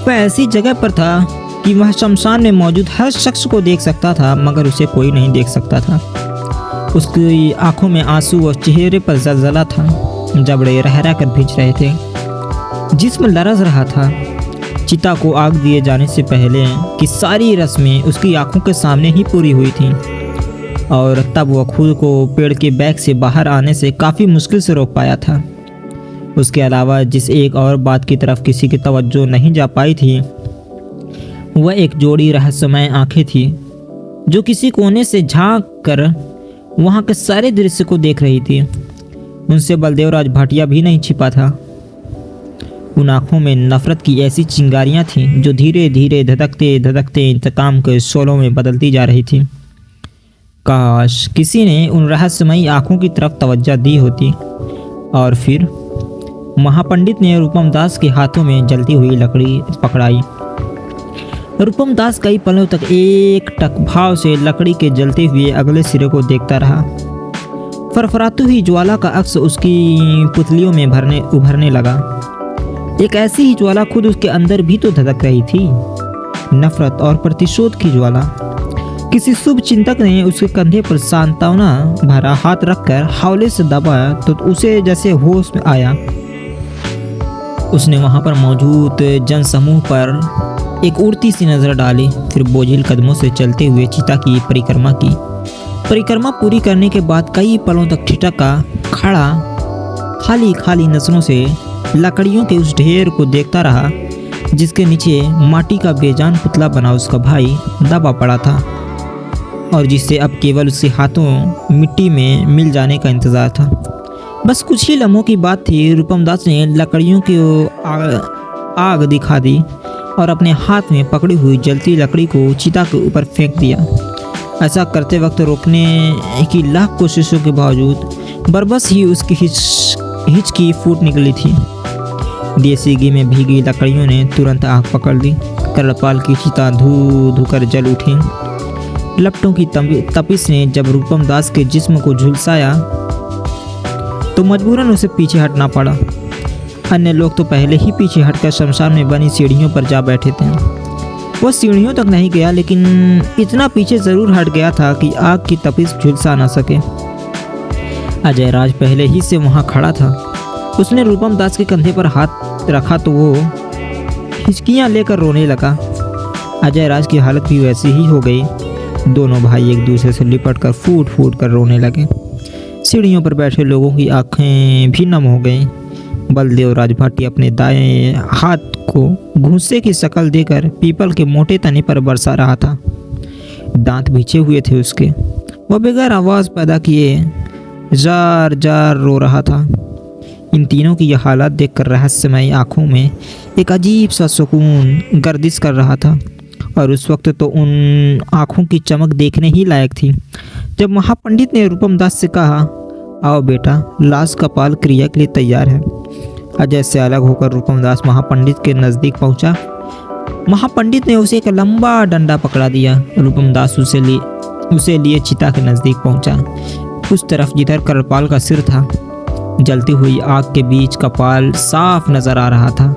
वह ऐसी जगह पर था कि वह शमशान में मौजूद हर शख्स को देख सकता था, मगर उसे कोई नहीं देख सकता था। उसकी आंखों में आंसू और चेहरे पर जलजला था। जबड़े रह रह कर भींच रहे थे। जिस्म लरज रहा था। चिता को आग दिए जाने से पहले कि सारी रस्में उसकी आंखों के सामने ही पूरी हुई थीं और तब वह खुद को पेड़ के बैग से बाहर आने से काफ़ी मुश्किल से रोक पाया था। उसके अलावा जिस एक और बात की तरफ किसी की तवज्जो नहीं जा पाई थी, वह एक जोड़ी रहस्यमय आंखें थी जो किसी कोने से झांक कर वहाँ के सारे दृश्य को देख रही थी। उनसे बलदेवराज भाटिया भी नहीं छिपा था। उन आंखों में नफरत की ऐसी चिंगारियां थीं जो धीरे धीरे धधकते धधकते इंतकाम के शोलों में बदलती जा रही थी। काश किसी ने उन रहस्यमयी आंखों की तरफ तवज्जो दी होती। और फिर महापंडित ने रूपम दास के हाथों में जलती हुई लकड़ी पकड़ाई। रूपम दास कई पलों तक एक टक भाव से लकड़ी के जलते हुए अगले सिरे को देखता रहा। फरफराती हुई ज्वाला का अक्स उसकी पुतलियों में उभरने लगा। एक ऐसी ही ज्वाला खुद उसके अंदर भी तो धधक रही थी, नफरत और प्रतिशोध की ज्वाला। किसी शुभ चिंतक ने उसके कंधे पर सांत्वना भरा हाथ रखकर हौले से दबाया तो उसे जैसे होश में आया। उसने वहां पर मौजूद जनसमूह पर एक उड़ती सी नजर डाली, फिर बोझिल कदमों से चलते हुए चिता की परिक्रमा की। परिक्रमा पूरी करने के बाद कई पलों तक ठिठका खड़ा खाली खाली नजरों से लकड़ियों के उस ढेर को देखता रहा जिसके नीचे माटी का बेजान पुतला बना उसका भाई दबा पड़ा था और जिससे अब केवल उसके हाथों मिट्टी में मिल जाने का इंतजार था। बस कुछ ही लम्हों की बात थी। रूपम दास ने लकड़ियों की आग दिखा दी और अपने हाथ में पकड़ी हुई जलती लकड़ी को चिता के ऊपर फेंक दिया। ऐसा करते वक्त रोकने की लाख कोशिशों के बावजूद बरबस ही उसकी हिचकी फूट निकली थी। देसी घी में भीगी लकड़ियों ने तुरंत आग पकड़ ली। करपाल की चिता धू धू कर जल उठी। लपटों की तपिश ने जब रूपम दास के जिस्म को झुलसाया तो मजबूरन उसे पीछे हटना पड़ा। अन्य लोग तो पहले ही पीछे हटकर शमशान में बनी सीढ़ियों पर जा बैठे थे। वह सीढ़ियों तक नहीं गया, लेकिन इतना पीछे जरूर हट गया था कि आग की तपिश झुलसा न सके। अजय राज पहले ही से वहां खड़ा था। उसने रूपम दास के कंधे पर हाथ रखा तो वो हिचकियां लेकर रोने लगा। अजय राज की हालत भी वैसी ही हो गई। दोनों भाई एक दूसरे से लिपट कर फूट फूट कर रोने लगे। सीढ़ियों पर बैठे लोगों की आंखें भी नम हो गईं। बलदेव राज भाटिया अपने दाएं हाथ को घूंसे की शक्ल देकर पीपल के मोटे तने पर बरसा रहा था। दांत भिंचे हुए थे उसके। वह बगैर आवाज़ पैदा किए जार जार रो रहा था। इन तीनों की यह हालत देखकर रहस्यमय आंखों में एक अजीब सा सुकून गर्दिश कर रहा था और उस वक्त तो उन आंखों की चमक देखने ही लायक थी जब महापंडित ने रूपम दास से कहा, आओ बेटा, लाश का पाल क्रिया के लिए तैयार है। अजय से अलग होकर रूपम दास महापंडित के नज़दीक पहुंचा। महापंडित ने उसे एक लंबा डंडा पकड़ा दिया। रूपम दास उसे लिए चिता के नज़दीक पहुंचा। उस तरफ जिधर करपाल का सिर था, जलती हुई आग के बीच कपाल साफ नजर आ रहा था।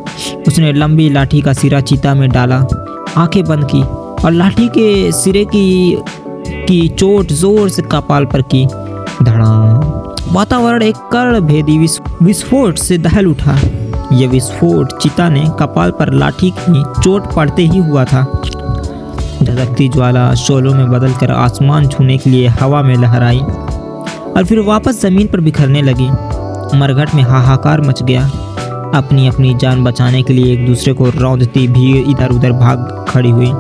उसने लंबी लाठी का सिरा चिता में डाला, आंखें बंद की और लाठी के सिरे की चोट जोर से कपाल पर की। धड़ाम, वातावरण एक कर्ण भेदी विस्फोट से दहल उठा। यह विस्फोट चिता ने कपाल पर लाठी की चोट पड़ते ही हुआ था। धधकती ज्वाला शोलों में बदलकर आसमान छूने के लिए हवा में लहराई और फिर वापस जमीन पर बिखरने लगी। मरघट में हाहाकार मच गया। अपनी अपनी जान बचाने के लिए एक दूसरे को रौंदती भीड़ इधर उधर भाग खड़ी हुई।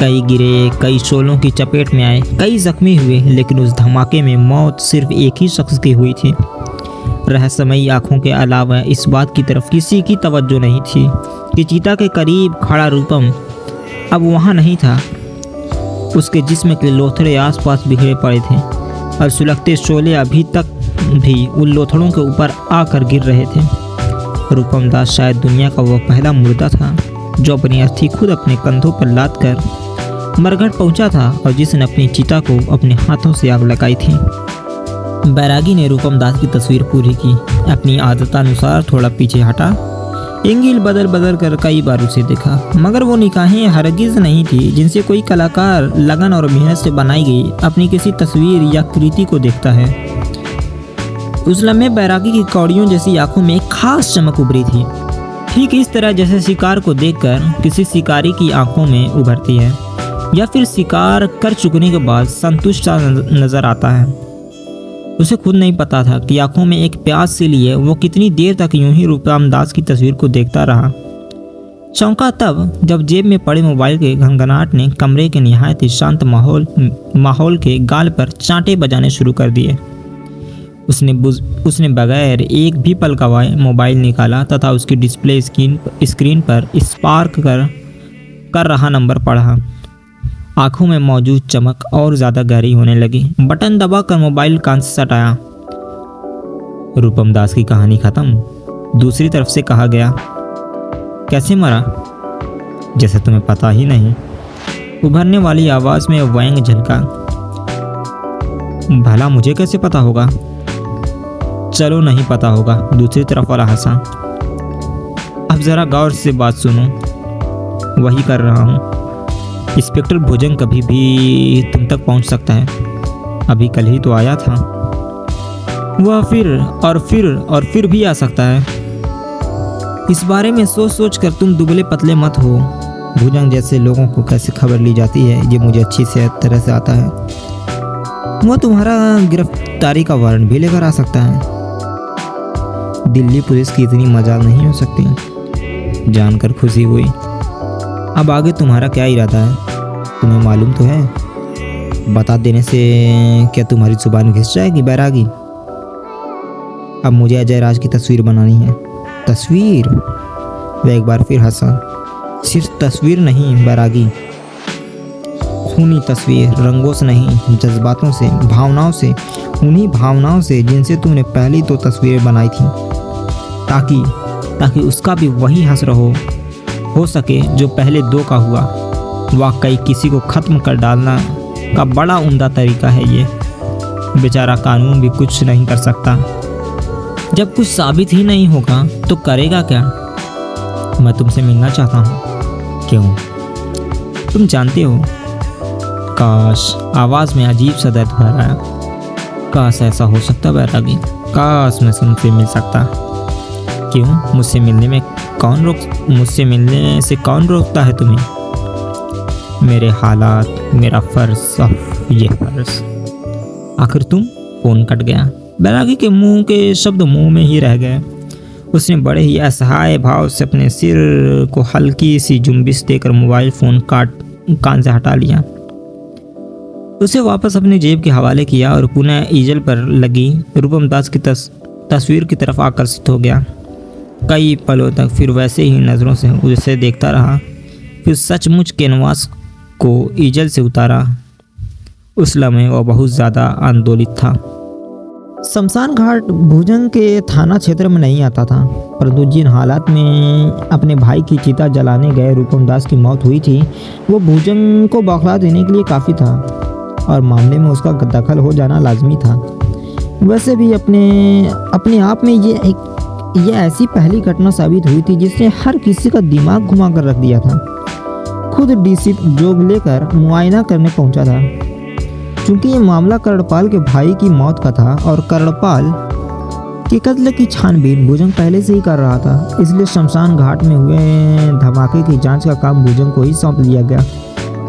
कई गिरे, कई शोलों की चपेट में आए, कई जख्मी हुए, लेकिन उस धमाके में मौत सिर्फ एक ही शख्स की हुई थी। रहस्यमयी आंखों के अलावा इस बात की तरफ किसी की तवज्जो नहीं थी कि चीता के करीब खड़ा रूपम अब वहाँ नहीं था। उसके जिस्म के लोथड़े आसपास बिखरे पड़े थे और सुलगते शोले अभी तक भी उन लोथड़ों के ऊपर आकर गिर रहे थे। रूपम दास शायद दुनिया का वह पहला मुर्दा था जो अपनी अर्थी खुद अपने कंधों पर लाद कर मरघट पहुंचा था और जिसने अपनी चिता को अपने हाथों से आग लगाई थी। बैरागी ने रूपम दास की तस्वीर पूरी की। अपनी आदतानुसार थोड़ा पीछे हटा, इंगिल बदल बदल कर कई बार उसे देखा, मगर वो निगाहें हरगिज नहीं थी जिनसे कोई कलाकार लगन और मेहनत से बनाई गई अपनी किसी तस्वीर या कृति को देखता है। उस लम्हे बैरागी की कौड़ियों जैसी आंखों में एक खास चमक उभरी थी, ठीक इस तरह जैसे शिकार को देखकर किसी शिकारी की आंखों में उभरती है या फिर शिकार कर चुकने के बाद संतुष्ट सा नजर आता है। उसे खुद नहीं पता था कि आंखों में एक प्यास से लिए वो कितनी देर तक यूं ही रूपम दास की तस्वीर को देखता रहा। चौंका तब जब जेब में पड़े मोबाइल के घनघनाहट ने कमरे के निहायत ही शांत माहौल के गाल पर चांटे बजाने शुरू कर दिए। उसने बगैर एक भी पल गवाए मोबाइल निकाला तथा उसकी डिस्प्ले स्क्रीन पर स्पार्क कर रहा नंबर पढ़ा। आंखों में मौजूद चमक और ज़्यादा गहरी होने लगी। बटन दबाकर मोबाइल कान से सटाया। रूपम दास की कहानी खत्म। दूसरी तरफ से कहा गया, कैसे मरा? जैसे तुम्हें पता ही नहीं। उभरने वाली आवाज़ में व्यंग झलका। भला मुझे कैसे पता होगा? चलो नहीं पता होगा। दूसरी तरफ वाला हंसा। अब ज़रा गौर से बात सुनो। वही कर रहा हूँ। इंस्पेक्टर भुजंग कभी भी तुम तक पहुंच सकता है। अभी कल ही तो आया था। वह फिर भी आ सकता है। इस बारे में सोच सोच कर तुम दुबले पतले मत हो। भुजंग जैसे लोगों को कैसे खबर ली जाती है ये मुझे अच्छी से तरह से आता है। वह तुम्हारा गिरफ्तारी का वारंट भी लेकर आ सकता है। दिल्ली पुलिस की इतनी मजाल नहीं हो सकती। जानकर खुशी हुई। अब आगे तुम्हारा क्या इरादा है? तुम्हें मालूम तो है। बता देने से क्या तुम्हारी जुबान घिस जाएगी बैरागी? अब मुझे अजय राज की तस्वीर बनानी है। तस्वीर? वह एक बार फिर हंसा। सिर्फ तस्वीर नहीं बैरागी, खूनी तस्वीर, रंगों से नहीं, जज्बातों से, भावनाओं से, उन्हीं भावनाओं से जिनसे तुमने पहली 2 तस्वीरें बनाई थी, ताकि उसका भी वही हश्र हो सके जो पहले 2 का हुआ। वाकई किसी को ख़त्म कर डालना का बड़ा उम्दा तरीका है ये। बेचारा कानून भी कुछ नहीं कर सकता। जब कुछ साबित ही नहीं होगा तो करेगा क्या? मैं तुमसे मिलना चाहता हूँ। क्यों? तुम जानते हो। काश, आवाज़ में अजीब सा दर्द भर आया। काश ऐसा हो सकता बैरागी। काश मैं तुमसे मिल सकता। क्यों? मुझसे मिलने से कौन रोकता है तुम्हें? मेरे हालात, मेरा फर्ज, ये फर्ज। आखिर तुम? फोन कट गया। बैरागी के मुंह के शब्द मुंह में ही रह गए। उसने बड़े ही असहाय भाव से अपने सिर को हल्की सी जुम्बिश देकर मोबाइल फोन कान से हटा लिया। उसे वापस अपनी जेब के हवाले किया और पुनः ईजल पर लगी रूपम दास की तस्वीर की तरफ आकर्षित हो गया। कई पलों तक फिर वैसे ही नज़रों से उसे देखता रहा। फिर सचमुच कैनवास को ईजल से उतारा। उस लम्हे वह बहुत ज़्यादा आंदोलित था। शमशान घाट भुजंग के थाना क्षेत्र में नहीं आता था, परंतु जिन हालात में अपने भाई की चिता जलाने गए रूपम दास की मौत हुई थी वो भुजंग को बौखला देने के लिए काफ़ी था और मामले में उसका दखल हो जाना लाजमी था। वैसे भी अपने आप में ये ऐसी पहली घटना साबित हुई थी जिसने हर किसी का दिमाग घुमा कर रख दिया था। खुद डीसी जोग लेकर मुआयना करने पहुंचा था। चूंकि ये मामला कर्णपाल के भाई की मौत का था और कर्णपाल के कत्ल की छानबीन भुजंग पहले से ही कर रहा था, इसलिए शमशान घाट में हुए धमाके की जांच का काम भुजंग को ही सौंप दिया गया।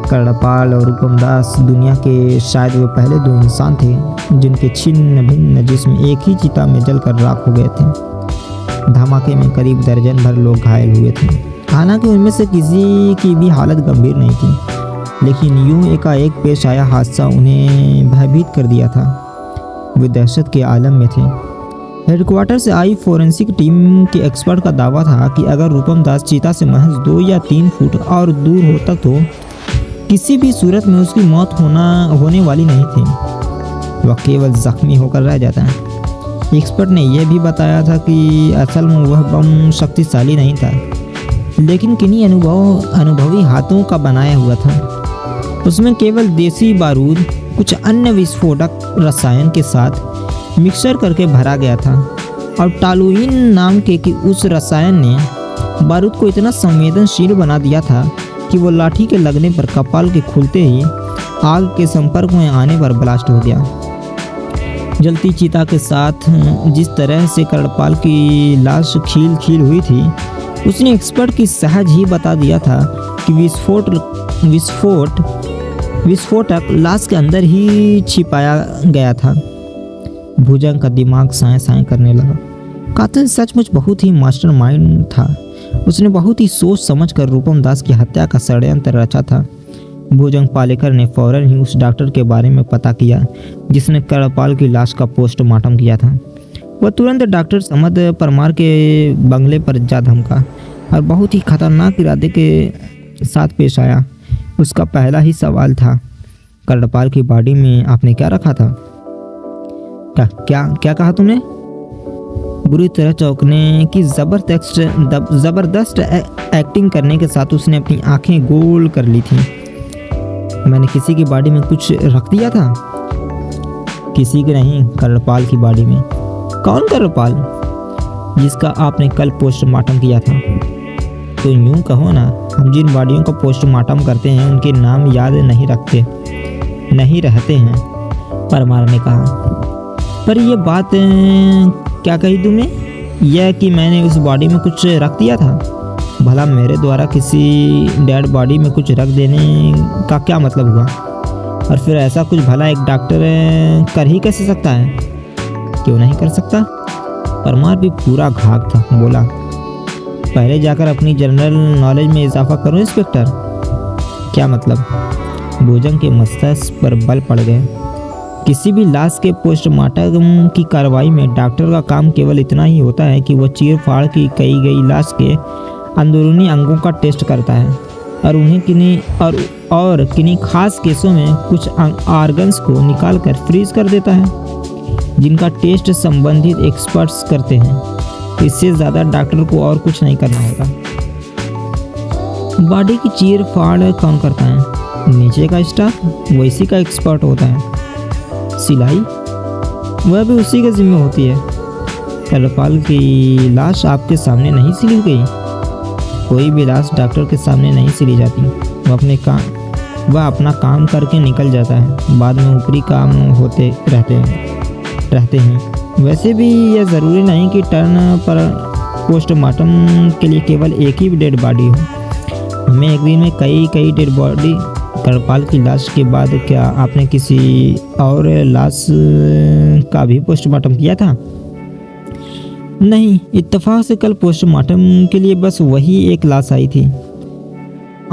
कर्णपाल और रूपम दास दुनिया के शायद वे पहले दो इंसान थे जिनके छिन्न भिन्न जिस्म एक ही चिता में जलकर राख हो गए थे। धमाके में करीब दर्जन भर लोग घायल हुए थे। हालांकि उनमें से किसी की भी हालत गंभीर नहीं थी, लेकिन यूं एकाएक पेश आया हादसा उन्हें भयभीत कर दिया था। वे दहशत के आलम में थे। हेडक्वार्टर से आई फोरेंसिक टीम के एक्सपर्ट का दावा था कि अगर रूपम दास चीता से महज 2 या 3 फुट और दूर होता तो किसी भी सूरत में उसकी मौत होने वाली नहीं थी। वह केवल जख्मी होकर रह जाता है। एक्सपर्ट ने यह भी बताया था कि असल में वह बम शक्तिशाली नहीं था, लेकिन किन्हीं अनुभवी हाथों का बनाया हुआ था। उसमें केवल देसी बारूद कुछ अन्य विस्फोटक रसायन के साथ मिक्सर करके भरा गया था और टालुइन नाम के कि उस रसायन ने बारूद को इतना संवेदनशील बना दिया था कि वो लाठी के लगने पर कपाल के खुलते ही आग के संपर्क में आने पर ब्लास्ट हो गया। जलती चिता के साथ जिस तरह से कर्णपाल की लाश खील हुई थी, उसने एक्सपर्ट की सहज ही बता दिया था कि विस्फोटक लाश के अंदर ही छिपाया गया था। भुजंग का दिमाग साए करने लगा। कातिल सचमुच बहुत ही मास्टरमाइंड था। उसने बहुत ही सोच समझ कर रूपम दास की हत्या का षड्यंत्र रचा था। भुजंग पालेकर ने फौरन ही उस डॉक्टर के बारे में पता किया जिसने कर्णपाल की लाश का पोस्टमार्टम किया था। वह तुरंत डॉक्टर समद परमार के बंगले पर जा धमका और बहुत ही खतरनाक इरादे के साथ पेश आया। उसका पहला ही सवाल था, कर्णपाल की बॉडी में आपने क्या रखा था? क्या कहा तुमने? बुरी तरह चौंकने की जबरदस्त एक्टिंग करने के साथ उसने अपनी आंखें गोल कर ली थी। मैंने किसी की बॉडी में कुछ रख दिया था? किसी की नहीं, कर्णपाल की बॉडी में। कौन कर्णपाल? जिसका आपने कल पोस्टमार्टम किया था। तो यूं कहो ना, हम जिन बॉडियों का पोस्टमार्टम करते हैं उनके नाम याद नहीं रहते हैं, परमार ने कहा। पर यह बात क्या कही तुमने? यह कि मैंने उस बॉडी में कुछ रख दिया था? भला मेरे द्वारा किसी डेड बॉडी में कुछ रख देने का क्या मतलब हुआ? और फिर ऐसा कुछ भला एक डॉक्टर कर ही कैसे सकता है? क्यों नहीं कर सकता? परमार भी पूरा घाक था। बोला, पहले जाकर अपनी जनरल नॉलेज में इजाफा करो इंस्पेक्टर। क्या मतलब? भुजंग के मस्तिष्क पर बल पड़ गए। किसी भी लाश के पोस्टमार्टम की कार्रवाई में डॉक्टर का काम केवल इतना ही होता है कि वह चीर फाड़ की कई गई लाश के अंदरूनी अंगों का टेस्ट करता है और उन्हें किन्हीं खास केसों में कुछ ऑर्गन्स को निकालकर फ्रीज कर देता है, जिनका टेस्ट संबंधित एक्सपर्ट्स करते हैं। इससे ज़्यादा डॉक्टर को और कुछ नहीं करना होगा। बॉडी की चीर फाड़ कौन करता है? नीचे का स्टाफ, वो इसी का एक्सपर्ट होता है। सिलाई, वह भी उसी के जिम्मे होती है। कर्णपाल की लाश आपके सामने नहीं सिली गई। कोई भी लाश डॉक्टर के सामने नहीं सिली जाती। वह अपना काम करके निकल जाता है। बाद में ऊपरी काम होते रहते हैं। वैसे भी यह ज़रूरी नहीं कि टर्न पर पोस्टमार्टम के लिए केवल एक ही डेड बॉडी हो। हमें एक दिन में कई डेड बॉडी। कर्णपाल की लाश के बाद क्या आपने किसी और लाश का भी पोस्टमार्टम किया था? नहीं, इत्तेफाक से कल पोस्टमार्टम के लिए बस वही एक लाश आई थी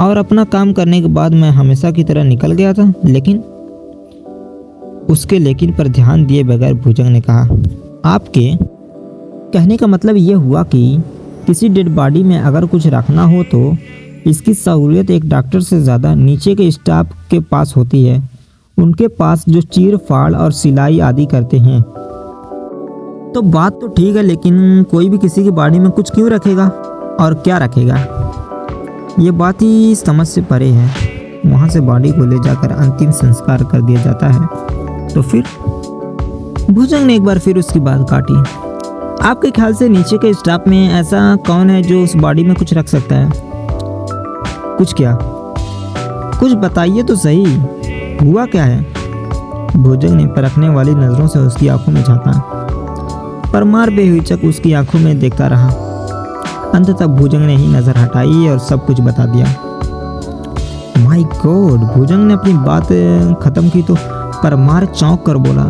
और अपना काम करने के बाद मैं हमेशा की तरह निकल गया था। लेकिन पर ध्यान दिए बगैर भुजंग ने कहा, आपके कहने का मतलब यह हुआ कि किसी डेड बॉडी में अगर कुछ रखना हो तो इसकी सहूलियत एक डॉक्टर से ज़्यादा नीचे के स्टाफ के पास होती है। उनके पास जो चीर फाड़ और सिलाई आदि करते हैं। तो बात तो ठीक है, लेकिन कोई भी किसी की बॉडी में कुछ क्यों रखेगा और क्या रखेगा? ये बात ही समझ से परे है। वहाँ से बॉडी को ले जाकर अंतिम संस्कार कर दिया जाता है। तो फिर? भुजंग ने एक बार फिर उसकी बात काटी। आपके ख्याल से नीचे के स्टाफ में ऐसा कौन है जो उस बॉडी में कुछ रख सकता है? कुछ क्या? कुछ बताइए तो सही, हुआ क्या है? भुजंग ने परखने वाली नजरों से उसकी आंखों में झांका। परमार बेहिचक उसकी आंखों में देखता रहा। अंततः भुजंग ने ही नजर हटाई और सब कुछ बता दिया। माय गॉड, भुजंग ने अपनी बात खत्म की तो परमार चौंक कर बोला,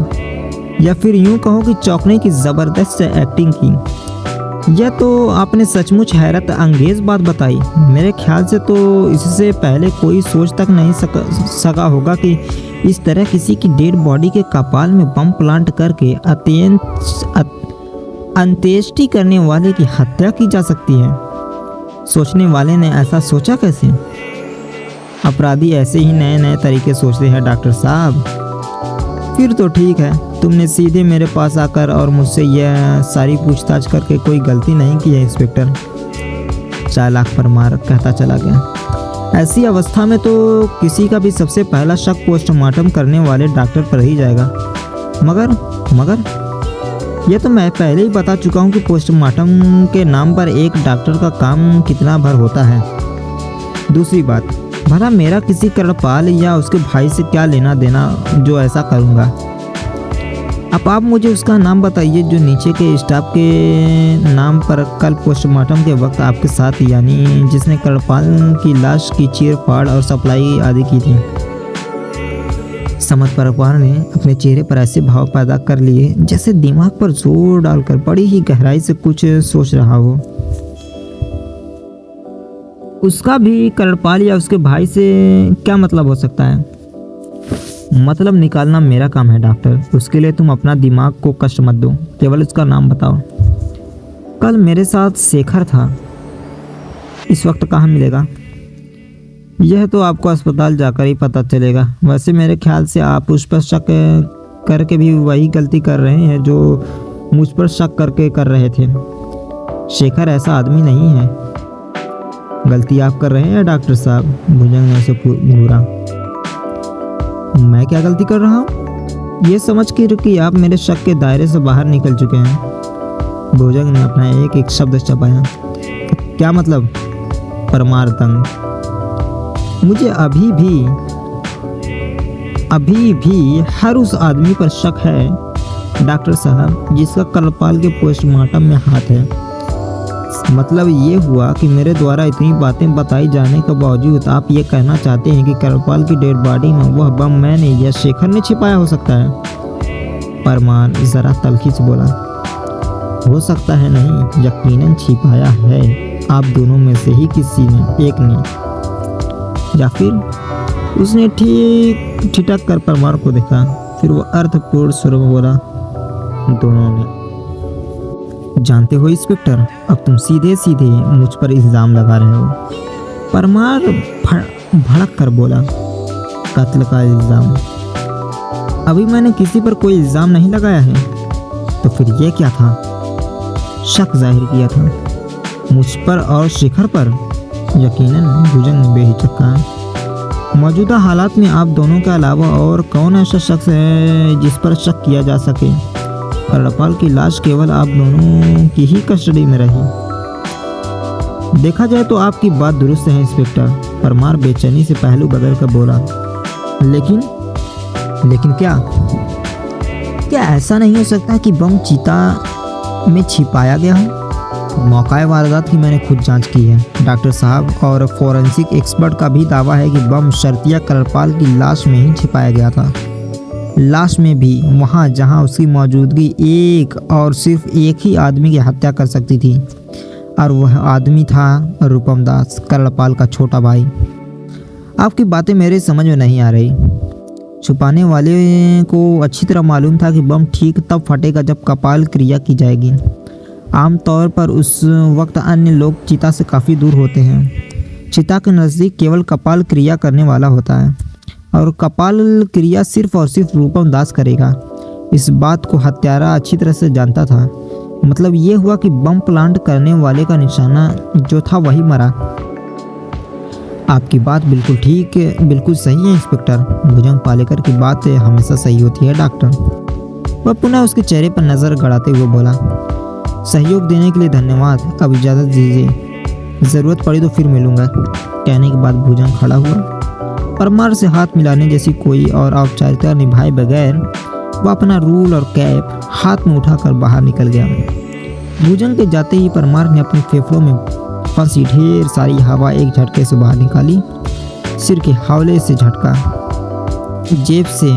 या फिर यूं कहो कि चौंकने की जबरदस्त एक्टिंग की। यह तो आपने सचमुच हैरत अंगेज बात बताई। मेरे ख्याल से तो इससे पहले कोई सोच तक नहीं सका होगा कि इस तरह किसी की डेड बॉडी के कपाल में बम प्लांट करके अंत्येष्टि करने वाले की हत्या की जा सकती है। सोचने वाले ने ऐसा सोचा कैसे? अपराधी ऐसे ही नए नए तरीके सोचते हैं डॉक्टर साहब। फिर तो ठीक है, तुमने सीधे मेरे पास आकर और मुझसे यह सारी पूछताछ करके कोई गलती नहीं की है इंस्पेक्टर, चालाक परमार कहता चला गया। ऐसी अवस्था में तो किसी का भी सबसे पहला शक पोस्टमार्टम करने वाले डॉक्टर पर ही जाएगा। मगर यह तो मैं पहले ही बता चुका हूँ कि पोस्टमार्टम के नाम पर एक डॉक्टर का काम कितना भर होता है। दूसरी बात, भला मेरा किसी करपाल या उसके भाई से क्या लेना देना जो ऐसा करूँगा? अब आप मुझे उसका नाम बताइए जो नीचे के स्टाफ के नाम पर कल पोस्टमार्टम के वक्त आपके साथ, यानी जिसने करपाल की लाश की चीर फाड़ और सप्लाई आदि की थी। समझ परमार ने अपने चेहरे पर ऐसे भाव पैदा कर लिए जैसे दिमाग पर जोर डालकर बड़ी ही गहराई से कुछ सोच रहा हो। उसका भी करपाल या उसके भाई से क्या मतलब हो सकता है? मतलब निकालना मेरा काम है डॉक्टर, उसके लिए तुम अपना दिमाग को कष्ट मत दो, केवल उसका नाम बताओ। कल मेरे साथ शेखर था, इस वक्त कहाँ मिलेगा? यह तो आपको अस्पताल जाकर ही पता चलेगा। वैसे मेरे ख्याल से आप उस पर शक करके भी वही गलती कर रहे हैं जो मुझ पर शक करके कर रहे थे। शेखर ऐसा आदमी नहीं है। गलती आप कर रहे हैं डॉक्टर साहब, भुजंग ने उसे घूरा। मैं क्या गलती कर रहा हूँ? ये समझ कर कि आप मेरे शक के दायरे से बाहर निकल चुके हैं। भुजंग ने अपना एक एक शब्द चबाया। क्या मतलब? परमार दंग। मुझे अभी भी हर उस आदमी पर शक है डॉक्टर साहब जिसका करपाल के पोस्टमार्टम में हाथ है। मतलब ये हुआ कि मेरे द्वारा इतनी बातें बताई जाने के बावजूद आप ये कहना चाहते हैं कि करपाल की डेड बॉडी में वह बम मैंने या शेखर ने छिपाया हो सकता है? परमार जरा तल्खी से बोला। हो सकता है नहीं, यकीनन छिपाया है। आप दोनों में से ही किसी ने, एक ने, या फिर उसने ठीक ठिठक कर परमार को देखा। फिर वो अर्थपूर्ण स्वर में बोला, दोनों ने। जानते हो इंस्पेक्टर, अब तुम सीधे सीधे मुझ पर इल्जाम लगा रहे हो। परमार भड़क कर बोला, कत्ल का इल्जाम? अभी मैंने किसी पर कोई इल्जाम नहीं लगाया है। तो फिर ये क्या था? शक जाहिर किया था मुझ पर और शेखर पर। यकीनन, भुजंग ने बेहिचक कहा। मौजूदा हालात में आप दोनों के अलावा और कौन ऐसा शख्स है जिस पर शक किया जा सके? करपाल की लाश केवल आप दोनों की ही कस्टडी में रही। देखा जाए तो आपकी बात दुरुस्त है इंस्पेक्टर, परमार बेचैनी से पहलू बदल कर बोला। लेकिन क्या ऐसा नहीं हो सकता कि बम चीता में छिपाया गया हो? मौका वारदात की मैंने खुद जांच की है डॉक्टर साहब, और फोरेंसिक एक्सपर्ट का भी दावा है कि बम शर्तिया करपाल की लाश में ही छिपाया गया था। लाश में भी वहाँ जहाँ उसकी मौजूदगी एक और सिर्फ एक ही आदमी की हत्या कर सकती थी, और वह आदमी था रूपम दास, करपाल का छोटा भाई। आपकी बातें मेरे समझ में नहीं आ रही। छुपाने वाले को अच्छी तरह मालूम था कि बम ठीक तब फटेगा जब कपाल क्रिया की जाएगी। आमतौर पर उस वक्त अन्य लोग चिता से काफ़ी दूर होते हैं। चिता के नज़दीक केवल कपाल क्रिया करने वाला होता है, और कपाल क्रिया सिर्फ और सिर्फ रूपम दास करेगा। इस बात को हत्यारा अच्छी तरह से जानता था। मतलब ये हुआ कि बम प्लांट करने वाले का निशाना जो था वही मरा। आपकी बात बिल्कुल सही है इंस्पेक्टर। भुजंग पालेकर की बात हमेशा सही होती है डॉक्टर। वह पुनः उसके चेहरे पर नज़र गड़ाते हुए बोला, सहयोग देने के लिए धन्यवाद, अब इजाज़त दीजिए, ज़रूरत पड़ी तो फिर मिलूँगा। कहने के बाद भुजंग खड़ा हुआ परमार से हाथ मिलाने जैसी कोई और औपचारिकता निभाए बगैर वह अपना रूल और कैप हाथ में उठाकर बाहर निकल गया। भुजंग के जाते ही परमार ने अपने फेफड़ों में फंसी ढेर सारी हवा एक झटके से बाहर निकाली, सिर के हौले से झटका, जेब से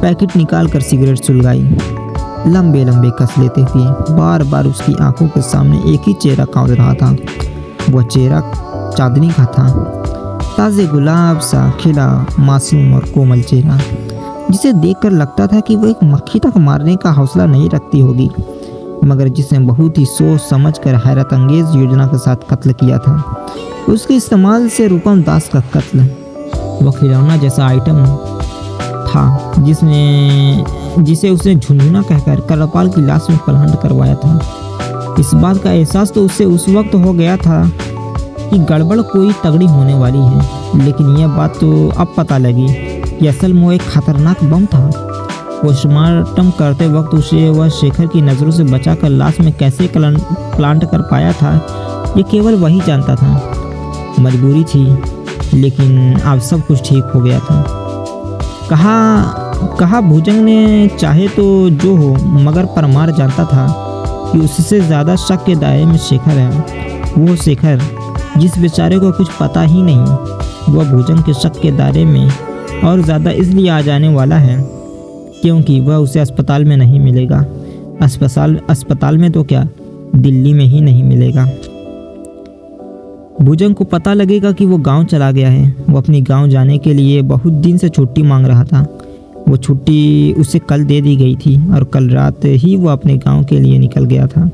पैकेट निकालकर सिगरेट सुलगाई, लंबे लंबे कस लेते हुए बार बार उसकी आंखों के सामने एक ही चेहरा कांप रहा था। वह चेहरा चांदनी का था, ताज़े गुलाब सा खिला, मासूम और कोमल चेहरा, जिसे देखकर लगता था कि वह एक मक्खी तक मारने का हौसला नहीं रखती होगी, मगर जिसने बहुत ही सोच समझकर हैरत अंगेज योजना के साथ कत्ल किया था। उसके इस्तेमाल से रूपम दास का कत्ल वह खिलौना जैसा आइटम था जिसे उसने झुंझुना कहकर करपाल की लाश में प्लांट करवाया था। इस बात का एहसास तो उसे उस वक्त हो गया था कि गड़बड़ कोई तगड़ी होने वाली है, लेकिन यह बात तो अब पता लगी कि असल में वो एक खतरनाक बम था। पोस्टमार्टम करते वक्त उसे वह शेखर की नज़रों से बचाकर लाश में कैसे प्लांट कर पाया था, ये केवल वही जानता था। मजबूरी थी, लेकिन अब सब कुछ ठीक हो गया था। कहा भुजंग ने चाहे तो जो हो, मगर परमार जानता था कि उससे ज़्यादा शक के दायरे में शेखर है। वो शेखर जिस बेचारे को कुछ पता ही नहीं, वह भुजंग के शक के दायरे में और ज़्यादा इसलिए आ जाने वाला है क्योंकि वह उसे अस्पताल में नहीं मिलेगा। अस्पताल में तो क्या, दिल्ली में ही नहीं मिलेगा। भुजंग को पता लगेगा कि वो गांव चला गया है। वो अपनी गांव जाने के लिए बहुत दिन से छुट्टी मांग रहा था। वो छुट्टी उसे कल दे दी गई थी और कल रात ही वो अपने गांव के लिए निकल गया था।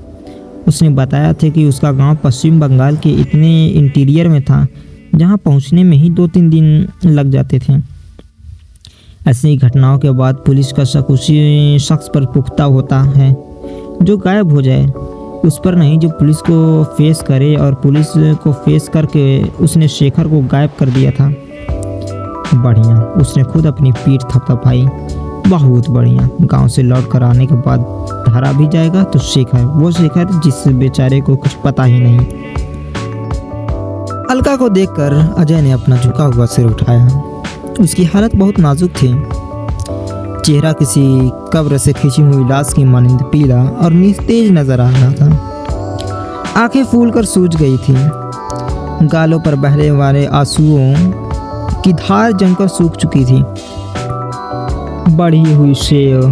उसने बताया था कि उसका गांव पश्चिम बंगाल के इतने इंटीरियर में था जहां पहुंचने में ही 2-3 दिन लग जाते थे। ऐसी घटनाओं के बाद पुलिस का शक उसी शख्स पर पुख्ता होता है जो गायब हो जाए, उस पर नहीं जो पुलिस को फेस करे, और पुलिस को फेस करके उसने शेखर को गायब कर दिया था। बढ़िया, उसने खुद अपनी पीठ थपथपाई। बहुत बढ़िया। गांव से लौट कर आने के बाद धरा भी जाएगा तो शेखर, वो शेखर जिस बेचारे को कुछ पता ही नहीं। अलका को देखकर अजय ने अपना झुका हुआ सिर उठाया। उसकी हालत बहुत नाजुक थी। चेहरा किसी कब्र से खींची हुई लाश की मानिंद पीला और निस्तेज नजर आ रहा था। आंखें फूलकर सूज गई थी। गालों पर बहने वाले आंसुओं की धार जमकर सूख चुकी थी। बढ़ी हुई शेव,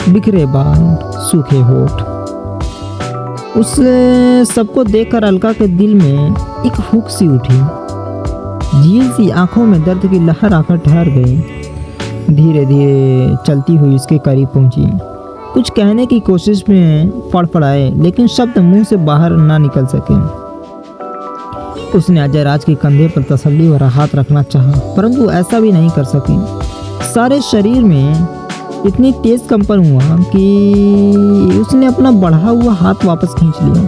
बिखरे बाल, सूखे होठ। उस सबको देखकर अलका के दिल में एक हुक सी उठी। झील सी आंखों में दर्द की लहर आकर ठहर गई। धीरे धीरे चलती हुई उसके करीब पहुंची। कुछ कहने की कोशिश में फड़फड़ाए, लेकिन शब्द मुंह से बाहर ना निकल सके। उसने अजय राज के कंधे पर तसल्ली भरा हाथ रखना चाहा, परंतु ऐसा भी नहीं कर सकी। सारे शरीर में इतनी तेज कंपन हुआ कि उसने अपना बढ़ा हुआ हाथ वापस खींच लिया।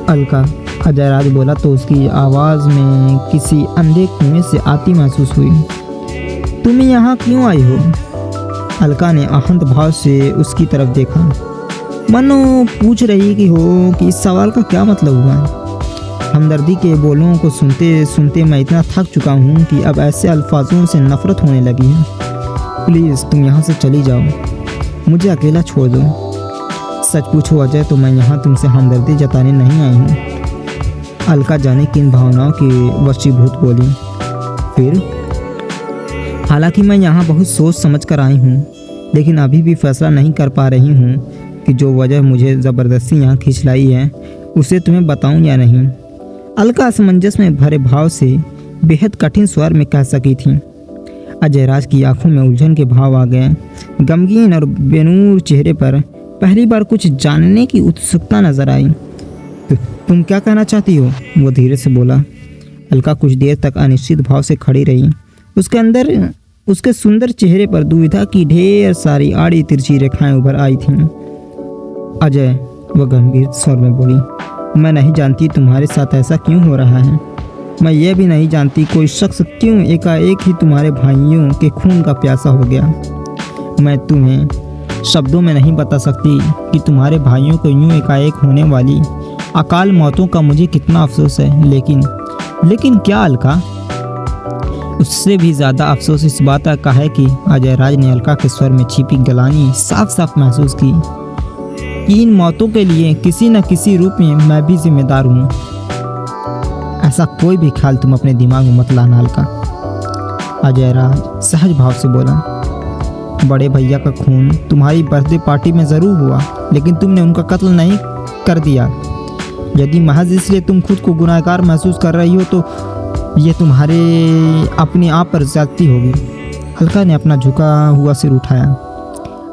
अलका, अजय राज बोला तो उसकी आवाज़ में किसी अंधे कुएं से आती महसूस हुई। तुम यहाँ क्यों आई हो? अलका ने आहत भाव से उसकी तरफ देखा, मानो पूछ रही कि इस सवाल का क्या मतलब हुआ। हमदर्दी के बोलों को सुनते सुनते मैं इतना थक चुका हूँ कि अब ऐसे अल्फाजों से नफरत होने लगी है। प्लीज़ तुम यहाँ से चली जाओ, मुझे अकेला छोड़ दो। सच पूछो अजय, तो मैं यहाँ तुमसे हमदर्दी जताने नहीं आई हूँ। अलका जाने किन भावनाओं की वशीभूत बोली। फिर, हालांकि मैं यहाँ बहुत सोच समझ कर आई हूँ, लेकिन अभी भी फैसला नहीं कर पा रही हूँ कि जो वजह मुझे ज़बरदस्ती यहाँ खींच लाई है उसे तुम्हें बताऊँ या नहीं। अलका असमंजस में भरे भाव से बेहद कठिन स्वर में कह सकी थी। अजय राज की आंखों में उलझन के भाव आ गए। गमगीन और बेनूर चेहरे पर पहली बार कुछ जानने की उत्सुकता नजर आई। तुम क्या कहना चाहती हो? वो धीरे से बोला। अलका कुछ देर तक अनिश्चित भाव से खड़ी रही। उसके सुंदर चेहरे पर दुविधा की ढेर सारी आड़ी तिरछी रेखाएं उभर आई थीं। अजय, वह गंभीर स्वर में बोली, मैं नहीं जानती तुम्हारे साथ ऐसा क्यों हो रहा है। मैं ये भी नहीं जानती कोई शख्स क्यों एकाएक ही तुम्हारे भाइयों के खून का प्यासा हो गया। मैं तुम्हें शब्दों में नहीं बता सकती कि तुम्हारे भाइयों को यूं एकाएक होने वाली अकाल मौतों का मुझे कितना अफसोस है। लेकिन क्या अलका? उससे भी ज़्यादा अफसोस इस बात का है कि अजय राज ने अलका के स्वर में छिपी गलानी साफ साफ महसूस की कि इन मौतों के लिए किसी न किसी रूप में मैं भी जिम्मेदार हूँ। ऐसा कोई भी ख्याल तुम अपने दिमाग में मत लाना अलका, अजय राज सहज भाव से बोला। बड़े भैया का खून तुम्हारी बर्थडे पार्टी में ज़रूर हुआ, लेकिन तुमने उनका कत्ल नहीं कर दिया। यदि महज इसलिए तुम खुद को गुनहगार महसूस कर रही हो तो ये तुम्हारे अपने आप पर ज्यादती होगी। अलका ने अपना झुका हुआ सिर उठाया।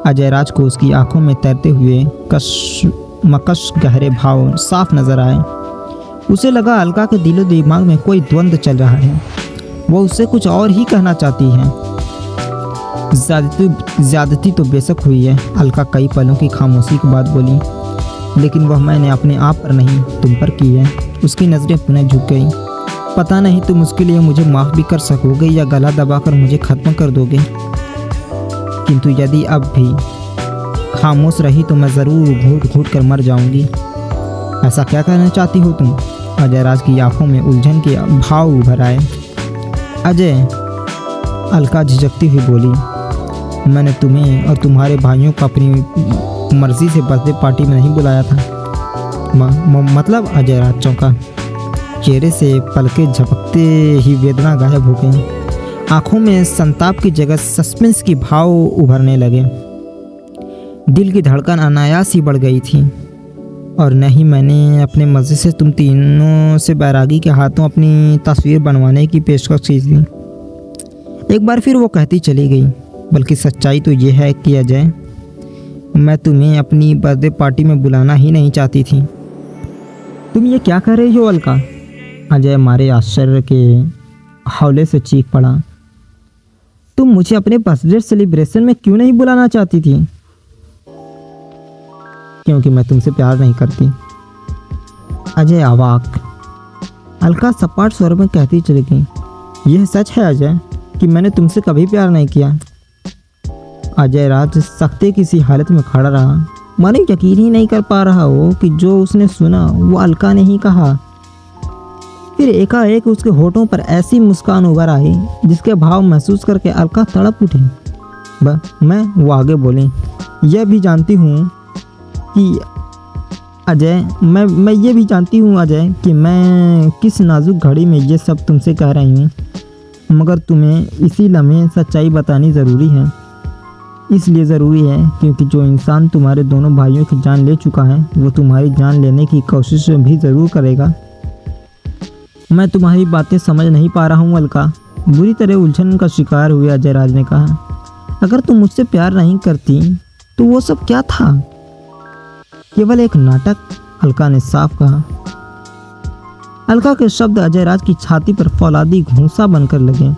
अजय राज को उसकी आंखों में तैरते हुए कशमकश गहरे भाव साफ नजर आए। उसे लगा अलका के दिलो दिमाग में कोई द्वंद्व चल रहा है, वो उससे कुछ और ही कहना चाहती है। ज्यादती तो बेशक हुई है, अलका कई पलों की खामोशी के बाद बोली, लेकिन वह मैंने अपने आप पर नहीं तुम पर की है। उसकी नज़रें पुनः झुक गई। पता नहीं तुम उसके लिए मुझे माफ़ भी कर सकोगे या गला दबाकर मुझे ख़त्म कर दोगे, किंतु यदि अब भी खामोश रही तो मैं ज़रूर घूट घूट कर मर जाऊंगी। ऐसा क्या कहना चाहती हो तुम? अजय राज की आंखों में उलझन के भाव उभर आए। अजय, अलका झिझकती हुई बोली, मैंने तुम्हें और तुम्हारे भाइयों को अपनी मर्जी से बर्थडे पार्टी में नहीं बुलाया था। मतलब? अजय राज चौंका। चेहरे से पलके झपकते ही वेदना गायब हो गई। आंखों में संताप की जगह सस्पेंस की भाव उभरने लगे। दिल की धड़कन अनायास ही बढ़ गई थी। और नहीं, मैंने अपने मर्जी से तुम तीनों से बैरागी के हाथों अपनी तस्वीर बनवाने की पेशकश की थी। एक बार फिर वो कहती चली गई, बल्कि सच्चाई तो ये है कि अजय, मैं तुम्हें अपनी बर्थडे पार्टी में बुलाना ही नहीं चाहती थी। तुम ये क्या कर रही हो अलका? अजय मारे आश्चर्य के हौले से चीख पड़ा। तुम मुझे अपने बर्थडे सेलिब्रेशन में क्यों नहीं बुलाना चाहती थी? क्योंकि मैं तुमसे प्यार नहीं करती। अजय अवाक। अलका सपाट स्वर में कहती चली गई, यह सच है अजय कि मैंने तुमसे कभी प्यार नहीं किया। अजय राज सख्ते किसी हालत में खड़ा रहा, मानो यकीन ही नहीं कर पा रहा हो कि जो उसने सुना वो अलका ने ही कहा। फिर एकाएक उसके होठों पर ऐसी मुस्कान उभर आई जिसके भाव महसूस करके अलका तड़प उठी। वो आगे बोली, यह भी जानती हूँ कि अजय, मैं ये भी जानती हूँ अजय कि मैं किस नाजुक घड़ी में ये सब तुमसे कह रही हूँ, मगर तुम्हें इसी लम्हे सच्चाई बतानी ज़रूरी है। इसलिए ज़रूरी है क्योंकि जो इंसान तुम्हारे दोनों भाइयों की जान ले चुका है वो तुम्हारी जान लेने की कोशिश भी ज़रूर करेगा। मैं तुम्हारी बातें समझ नहीं पा रहा हूँ अलका, बुरी तरह उलझन का शिकार हुए अजय राज ने कहा। अगर तुम मुझसे प्यार नहीं करती तो वो सब क्या था? केवल एक नाटक, अलका ने साफ कहा। अलका के शब्द अजय राज की छाती पर फौलादी घूंसा बनकर लगे।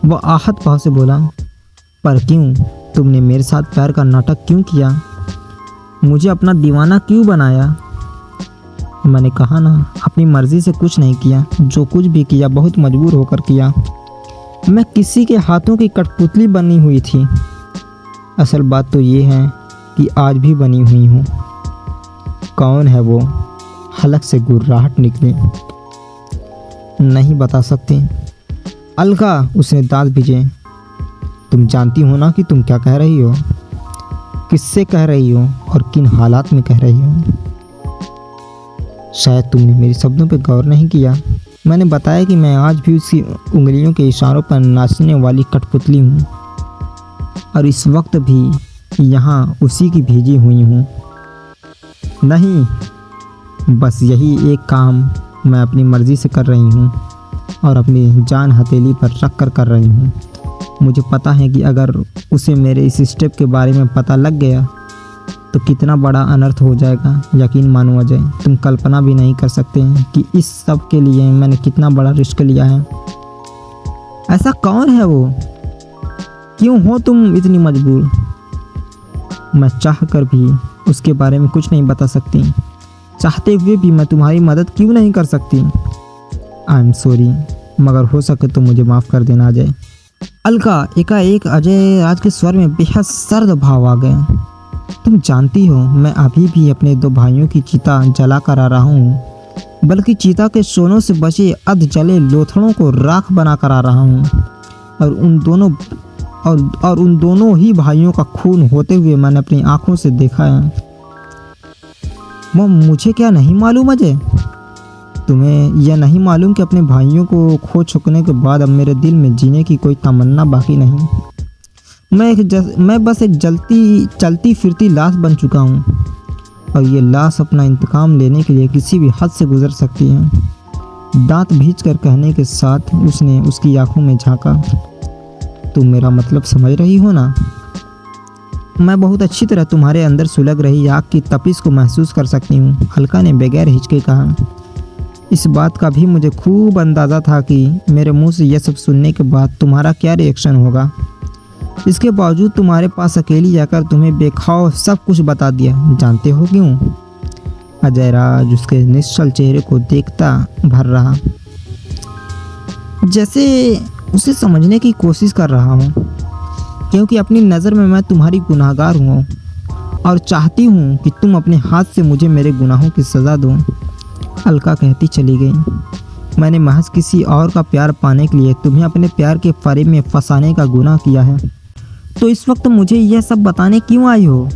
वह आहत भाव से बोला, पर क्यों? तुमने मेरे साथ प्यार का नाटक क्यों किया? मुझे अपना दीवाना क्यों बनाया? मैंने कहा ना, अपनी मर्जी से कुछ नहीं किया। जो कुछ भी किया बहुत मजबूर होकर किया। मैं किसी के हाथों की कठपुतली बनी हुई थी। असल बात तो ये है कि आज भी बनी हुई हूँ। कौन है वो? हलक से गुर्राहट निकली। नहीं बता सकती अलका, उसने दांत भीजे। तुम जानती हो ना कि तुम क्या कह रही हो, किससे कह रही हो और किन हालात में कह रही हो। शायद तुमने मेरे शब्दों पर गौर नहीं किया। मैंने बताया कि मैं आज भी उसकी उंगलियों के इशारों पर नाचने वाली कठपुतली हूँ और इस वक्त भी यहाँ उसी की भेजी हुई हूँ। नहीं, बस यही एक काम मैं अपनी मर्जी से कर रही हूँ और अपनी जान हथेली पर रख कर रही हूँ। मुझे पता है कि अगर उसे मेरे इस स्टेप के बारे में पता लग गया तो कितना बड़ा अनर्थ हो जाएगा। यकीन मानो अजय, तुम कल्पना भी नहीं कर सकते हैं कि इस सब के लिए मैंने कितना बड़ा रिस्क लिया है। ऐसा कौन है वो? क्यों हो तुम इतनी मजबूर? मैं चाह कर भी उसके बारे में कुछ नहीं बता सकती। चाहते हुए भी मैं तुम्हारी मदद क्यों नहीं कर सकती? आई एम सॉरी, मगर हो सके तो मुझे माफ़ कर देना अजय। अलका, एकाएक अजय राज के स्वर में बेहद सर्द भाव आ गए। तुम जानती हो, मैं अभी भी अपने दो भाइयों की चिता जला कर आ रहा हूँ, बल्कि चिता के सोनों से बचे अध जले लोथड़ों को राख बना कर आ रहा हूँ। और उन दोनों ही भाइयों का खून होते हुए मैंने अपनी आंखों से देखा है। वो मुझे क्या नहीं मालूम अजय? तुम्हें यह नहीं मालूम कि अपने भाइयों को खो चुकने के बाद अब मेरे दिल में जीने की कोई तमन्ना बाकी नहीं। मैं बस एक चलती फिरती लाश बन चुका हूँ, और ये लाश अपना इंतकाम लेने के लिए किसी भी हद से गुजर सकती है। दांत भींच कर कहने के साथ उसने उसकी आंखों में झांका। तुम मेरा मतलब समझ रही हो ना? मैं बहुत अच्छी तरह तुम्हारे अंदर सुलग रही आग की तपिश को महसूस कर सकती हूँ, अलका ने बगैर हिचके कहा। इस बात का भी मुझे खूब अंदाज़ा था कि मेरे मुंह से यह सब सुनने के बाद तुम्हारा क्या रिएक्शन होगा। इसके बावजूद तुम्हारे पास अकेली जाकर तुम्हें बेखौफ सब कुछ बता दिया। जानते हो क्यों? अजय राज उसके निश्चल चेहरे को देखता भर रहा, जैसे उसे समझने की कोशिश कर रहा हूँ, क्योंकि अपनी नज़र में मैं तुम्हारी गुनाहगार हूँ और चाहती हूँ कि तुम अपने हाथ से मुझे मेरे गुनाहों की सज़ा दो। अलका कहती चली गई। मैंने महज किसी और का प्यार पाने के लिए तुम्हें अपने प्यार के फरेब में फंसाने का गुनाह किया है, तो इस वक्त मुझे यह सब बताने क्यों आई हो?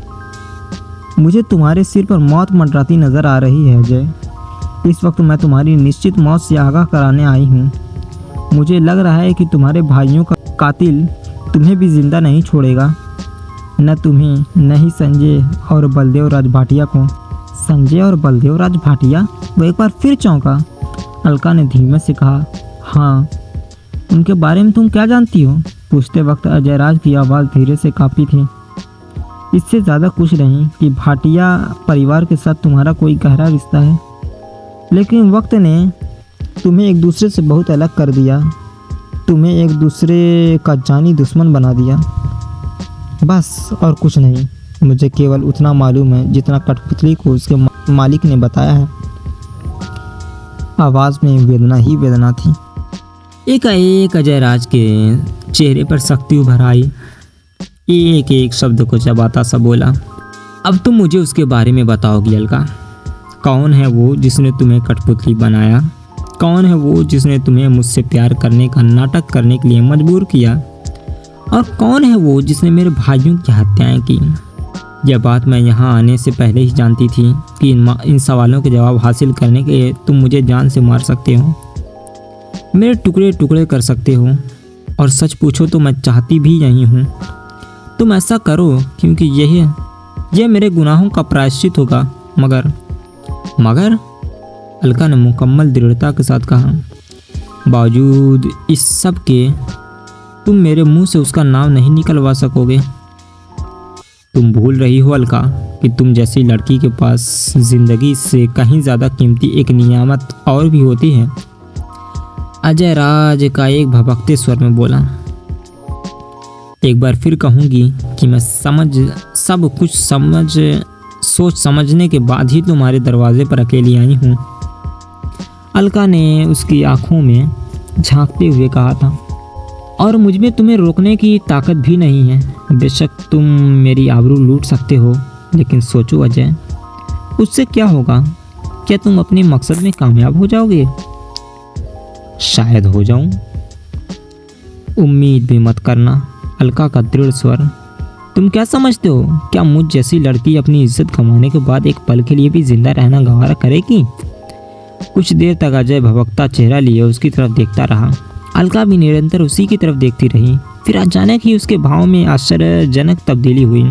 मुझे तुम्हारे सिर पर मौत मंडराती नज़र आ रही है अजय। इस वक्त मैं तुम्हारी निश्चित मौत से आगाह कराने आई हूँ। मुझे लग रहा है कि तुम्हारे भाइयों का कातिल तुम्हें भी जिंदा नहीं छोड़ेगा, न तुम्हें न ही संजय और बलदेव राज भाटिया को। संजय और बलदेव राज भाटिया? वो एक बार फिर चौंका। अलका ने धीमे से कहा, हाँ, उनके बारे में तुम क्या जानती हो? पूछते वक्त अजय राज की आवाज़ धीरे से काँपी थी। इससे ज़्यादा कुछ नहीं कि भाटिया परिवार के साथ तुम्हारा कोई गहरा रिश्ता है, लेकिन वक्त ने तुम्हें एक दूसरे से बहुत अलग कर दिया, तुम्हें एक दूसरे का जानी दुश्मन बना दिया। बस और कुछ नहीं। मुझे केवल उतना मालूम है जितना कठपुतली को उसके मालिक ने बताया है। आवाज़ में वेदना ही वेदना थी। एकाएक अजय राज के चेहरे पर सख्ती उभर आई। एक एक शब्द को चबाता सा बोला, अब तुम मुझे उसके बारे में बताओगी अलका। कौन है वो जिसने तुम्हें कठपुतली बनाया? कौन है वो जिसने तुम्हें मुझसे प्यार करने का नाटक करने के लिए मजबूर किया? और कौन है वो जिसने मेरे भाइयों की हत्याएं की? यह बात मैं यहाँ आने से पहले ही जानती थी कि इन सवालों के जवाब हासिल करने के लिए तुम मुझे जान से मार सकते हो, मेरे टुकड़े टुकड़े कर सकते हो, और सच पूछो तो मैं चाहती भी यही हूँ। तुम ऐसा करो क्योंकि यह मेरे गुनाहों का प्रायश्चित होगा। मगर अलका ने मुकम्मल दृढ़ता के साथ कहा, बावजूद इस सब के तुम मेरे मुंह से उसका नाम नहीं निकलवा सकोगे। तुम भूल रही हो अलका कि तुम जैसी लड़की के पास जिंदगी से कहीं ज़्यादा कीमती एक नियामत और भी होती है। अजय राज का एक भभकते स्वर में बोला, एक बार फिर कहूँगी कि मैं सब कुछ सोच समझने के बाद ही तुम्हारे दरवाजे पर अकेली आई हूँ। अलका ने उसकी आंखों में झांकते हुए कहा था, और मुझ में तुम्हें रोकने की ताकत भी नहीं है। बेशक तुम मेरी आबरू लूट सकते हो, लेकिन सोचो अजय, उससे क्या होगा? क्या तुम अपने मकसद में कामयाब हो जाओगे? शायद हो जाऊं। उम्मीद भी मत करना। अलका का दृढ़ स्वर। तुम क्या समझते हो, क्या मुझ जैसी लड़की अपनी इज्जत कमाने के बाद एक पल के लिए भी जिंदा रहना गवारा करेगी? कुछ देर तक अजय भभकता चेहरा लिए उसकी तरफ देखता रहा। अलका भी निरंतर उसी की तरफ देखती रही। फिर अचानक ही उसके भाव में आश्चर्यजनक तब्दीली हुई।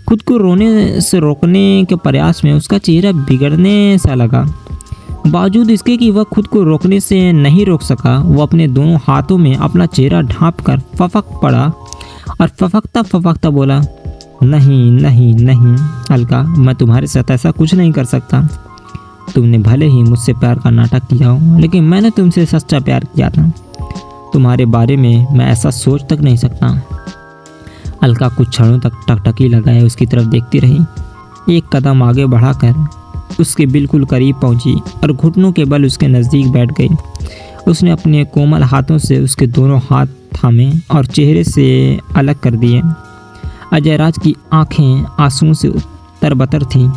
खुद को रोने से रोकने के प्रयास में उसका चेहरा बिगड़ने सा लगा। बावजूद इसके कि वह खुद को रोकने से नहीं रोक सका, वो अपने दोनों हाथों में अपना चेहरा ढांप कर फफक पड़ा और फफकता बोला, नहीं अलका, मैं तुम्हारे साथ ऐसा कुछ नहीं कर सकता। तुमने भले ही मुझसे प्यार का नाटक किया हो, लेकिन मैंने तुमसे सच्चा प्यार किया था। तुम्हारे बारे में मैं ऐसा सोच तक नहीं सकता। अलका कुछ क्षणों तक टकटकी लगाए उसकी तरफ देखती रही। एक कदम आगे बढ़ाकर उसके बिल्कुल करीब पहुंची और घुटनों के बल उसके नज़दीक बैठ गई। उसने अपने कोमल हाथों से उसके दोनों हाथ थामे और चेहरे से अलग कर दिए। अजय राज की आंखें आंसुओं से तरबतर थीं।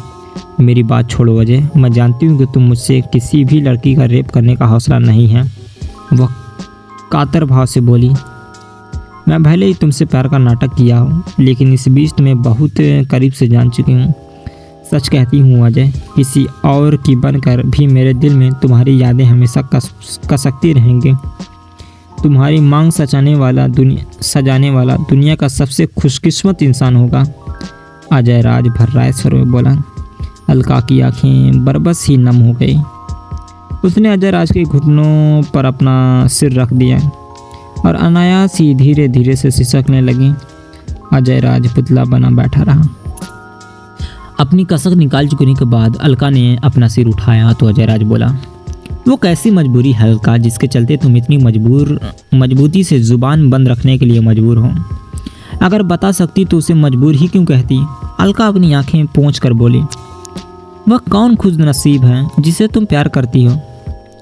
मेरी बात छोड़ो अजय, मैं जानती हूँ कि तुम मुझसे किसी भी लड़की का रेप करने का हौसला नहीं है। वह कातर भाव से बोली, मैं भले ही तुमसे प्यार का नाटक किया हो, लेकिन इस बीच तुम्हें बहुत करीब से जान चुकी हूँ। सच कहती हूँ अजय, किसी और की बनकर भी मेरे दिल में तुम्हारी यादें हमेशा कसकती रहेंगी। तुम्हारी मांग सजाने वाला दुनिया का सबसे खुशकिस्मत इंसान होगा। अजय राज भर्राए स्वर में बोला। अलका की आंखें बरबस ही नम हो गई। उसने अजय राज के घुटनों पर अपना सिर रख दिया और अनायास ही धीरे धीरे से सिसकने लगी। अजय राज पुतला बना बैठा रहा। अपनी कसक निकाल चुकने के बाद अलका ने अपना सिर उठाया तो अजय राज बोला, वो कैसी मजबूरी है अलका, जिसके चलते तुम इतनी मजबूती से जुबान बंद रखने के लिए मजबूर हो? अगर बता सकती तो उसे मजबूर ही क्यों कहती? अलका अपनी आंखें पोंछ कर बोली, वह कौन खुश नसीब है जिसे तुम प्यार करती हो?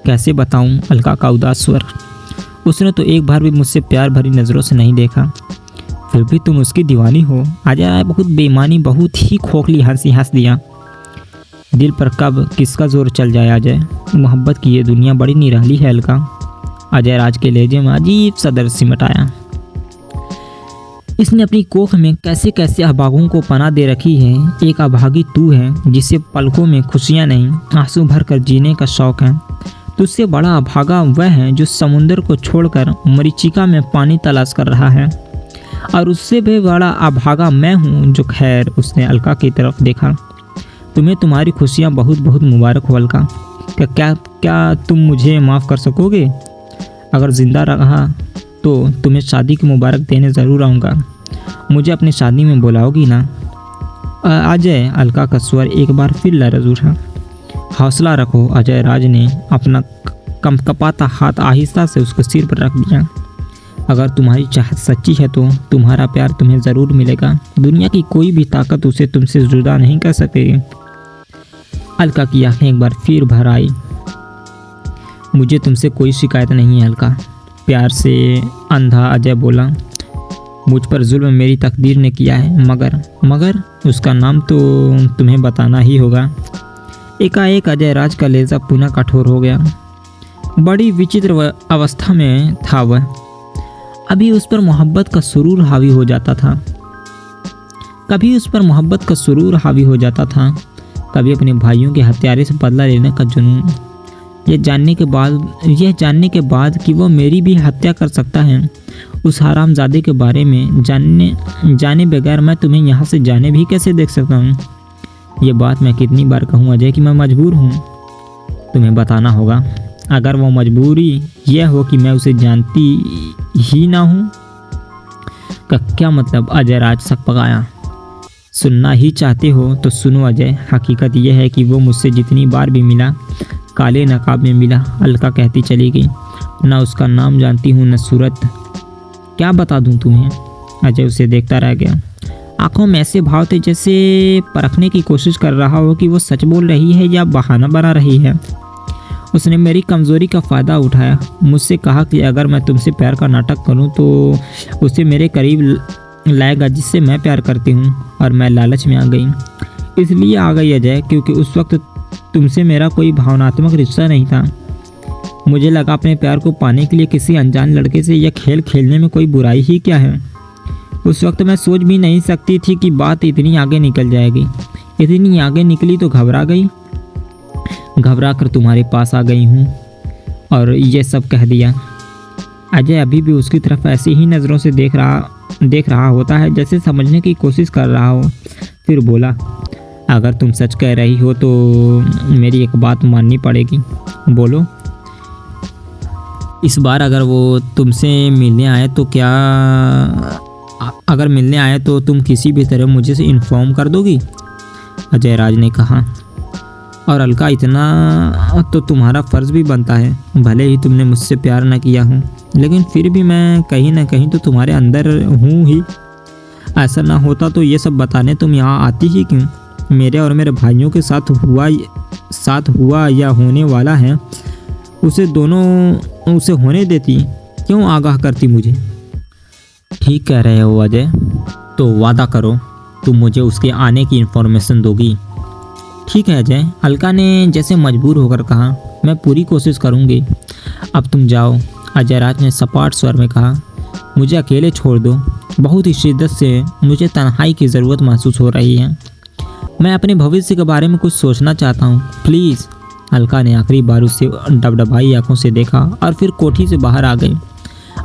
कैसे बताऊं? अलका का उदास स्वर। उसने तो एक बार भी मुझसे प्यार भरी नज़रों से नहीं देखा, फिर भी तुम उसकी दीवानी हो। अजय राय बहुत बेईमानी, बहुत ही खोखली हंसी हंस दिया। दिल पर कब किसका जोर चल जाए अजय, मोहब्बत की ये दुनिया बड़ी निराली है अलका। अजय राज के लहजे में अजीब सा दर्द सिमट आया। इसने अपनी कोख में कैसे कैसे अभागों को पनाह दे रखी है। एक अभागी तू है जिसे पलकों में खुशियां नहीं आंसू भर कर जीने का शौक है। तुझसे बड़ा अभागा वह है जो समुंदर को छोड़कर मरीचिका में पानी तलाश कर रहा है, और उससे भी बड़ा अभागा मैं हूँ जो खैर। उसने अलका की तरफ देखा। तुम्हें तुम्हारी खुशियाँ बहुत बहुत मुबारक हो अलका। क्या तुम मुझे माफ़ कर सकोगे? अगर ज़िंदा रहा तो तुम्हें शादी की मुबारक देने ज़रूर आऊँगा। मुझे अपनी शादी में बुलाओगी ना? अजय, अलका का स्वर एक बार फिर लरज़ उठा। हौसला रखो। अजय राज ने अपना कंपकपाता हाथ आहिस्ता से उसके सिर पर रख दिया। अगर तुम्हारी चाहत सच्ची है तो तुम्हारा प्यार तुम्हें ज़रूर मिलेगा। दुनिया की कोई भी ताकत उसे तुमसे जुदा नहीं कर सकेगी। अलका की आंखें एक बार फिर भर आई। मुझे तुमसे कोई शिकायत नहीं है अलका, प्यार से अंधा अजय बोला। मुझ पर जुल्म मेरी तकदीर ने किया है, मगर उसका नाम तो तुम्हें बताना ही होगा। एकाएक अजय राज का लहजा पुनः कठोर हो गया। बड़ी विचित्र अवस्था में था वह। अभी उस पर मोहब्बत का सुरूर हावी हो जाता था, कभी अपने भाइयों के हत्यारे से बदला लेने का जुनून। यह जानने के बाद कि वो मेरी भी हत्या कर सकता है, उस हरामजादे के बारे में जाने बगैर मैं तुम्हें यहाँ से जाने भी कैसे देख सकता हूँ? ये बात मैं कितनी बार कहूँ अजय कि मैं मजबूर हूँ। तुम्हें बताना होगा। अगर वो मजबूरी यह हो कि मैं उसे जानती ही ना हूँ का क्या मतलब? अजय राज सकपकाया। सुनना ही चाहते हो तो सुनो अजय, हकीकत यह है कि वो मुझसे जितनी बार भी मिला काले नकाब में मिला। अलका कहती चली गई। ना उसका नाम जानती हूँ न सूरत। क्या बता दूँ तुम्हें? अजय उसे देखता रह गया। आंखों में ऐसे भाव थे जैसे परखने की कोशिश कर रहा हो कि वो सच बोल रही है या बहाना बना रही है। उसने मेरी कमज़ोरी का फ़ायदा उठाया, मुझसे कहा कि अगर मैं तुमसे प्यार का नाटक करूं तो उसे मेरे करीब लाएगा जिससे मैं प्यार करती हूं, और मैं लालच में आ गई। इसलिए आ गई अजय क्योंकि उस वक्त तुमसे मेरा कोई भावनात्मक रिश्ता नहीं था। मुझे लगा अपने प्यार को पाने के लिए किसी अनजान लड़के से यह खेल खेलने में कोई बुराई ही क्या है। उस वक्त मैं सोच भी नहीं सकती थी कि बात इतनी आगे निकल जाएगी। इतनी आगे निकली तो घबरा गई, घबरा कर तुम्हारे पास आ गई हूँ और ये सब कह दिया। अजय अभी भी उसकी तरफ ऐसी ही नज़रों से देख रहा होता है जैसे समझने की कोशिश कर रहा हो। फिर बोला, अगर तुम सच कह रही हो तो मेरी एक बात माननी पड़ेगी। बोलो। इस बार अगर वो तुमसे मिलने आए तो तुम किसी भी तरह मुझे से इन्फॉर्म कर दोगी? अजय राज ने कहा। और अलका, इतना तो तुम्हारा फ़र्ज़ भी बनता है। भले ही तुमने मुझसे प्यार न किया हो, लेकिन फिर भी मैं कहीं ना कहीं तो तुम्हारे अंदर हूँ ही। ऐसा ना होता तो ये सब बताने तुम यहाँ आती ही क्यों? मेरे और मेरे भाइयों के साथ हुआ या होने वाला है उसे होने देती, क्यों आगाह करती मुझे? ठीक कह रहे हो अजय, तो वादा करो तुम मुझे उसके आने की इन्फॉर्मेशन दोगी। ठीक है अजय, अलका ने जैसे मजबूर होकर कहा। मैं पूरी कोशिश करूंगी। अब तुम जाओ, अजय राज ने सपाट स्वर में कहा। मुझे अकेले छोड़ दो। बहुत ही शिद्दत से मुझे तन्हाई की ज़रूरत महसूस हो रही है। मैं अपने भविष्य के बारे में कुछ सोचना चाहता हूँ, प्लीज़। अलका ने आखिरी बार उसे डबडबाई आंखों से देखा और फिर कोठी से बाहर आ गई।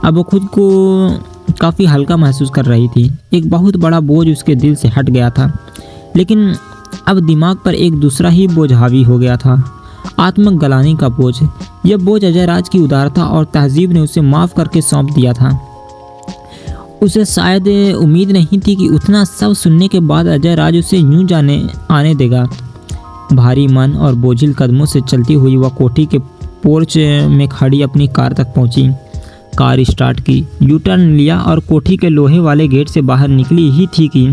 अब वो खुद को काफ़ी हल्का महसूस कर रही थी। एक बहुत बड़ा बोझ उसके दिल से हट गया था, लेकिन अब दिमाग पर एक दूसरा ही बोझ हावी हो गया था, आत्मग्लानि का बोझ। यह बोझ अजय राज की उदारता और तहजीब ने उसे माफ़ करके सौंप दिया था। उसे शायद उम्मीद नहीं थी कि उतना सब सुनने के बाद अजय राज उसे यूं जाने आने देगा। भारी मन और बोझिल कदमों से चलती हुई वह कोठी के पोर्च में खड़ी अपनी कार तक पहुंची। कार स्टार्ट की, यू टर्न लिया और कोठी के लोहे वाले गेट से बाहर निकली ही थी कि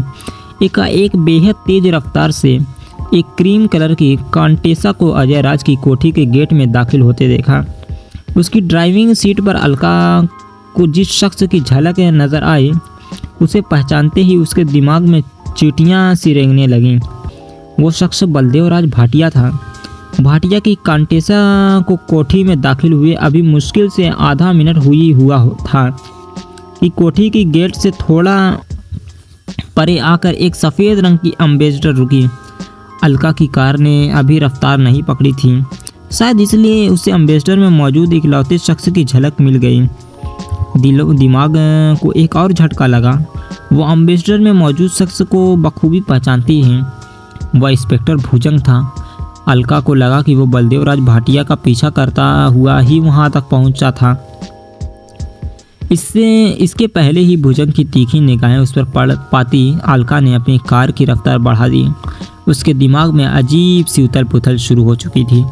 एक बेहद तेज रफ्तार से एक क्रीम कलर की कांटेसा को अजय राज की कोठी के गेट में दाखिल होते देखा। उसकी ड्राइविंग सीट पर अलका को जिस शख्स की झलक नज़र आई, उसे पहचानते ही उसके दिमाग में चींटियां सी रेंगने लगीं। वो शख्स बलदेव राज भाटिया था। भाटिया की कांटेसा को कोठी में दाखिल हुए अभी मुश्किल से आधा मिनट हुआ था कि कोठी की गेट से थोड़ा परे आकर एक सफ़ेद रंग की एम्बेसडर रुकी। अलका की कार ने अभी रफ्तार नहीं पकड़ी थी, शायद इसलिए उसे एम्बेसडर में मौजूद इकलौते शख्स की झलक मिल गई। दिमाग को एक और झटका लगा। वो एम्बेसडर में मौजूद शख्स को बखूबी पहचानती हैं। वह इंस्पेक्टर भुजंग था। अलका को लगा कि वो बलदेव राज भाटिया का पीछा करता हुआ ही वहां तक पहुंचा था। इसके पहले ही भुजंग की तीखी निगाहें उस पर पड़ पाती अलका ने अपनी कार की रफ्तार बढ़ा दी। उसके दिमाग में अजीब सी उथल पुथल शुरू हो चुकी थी।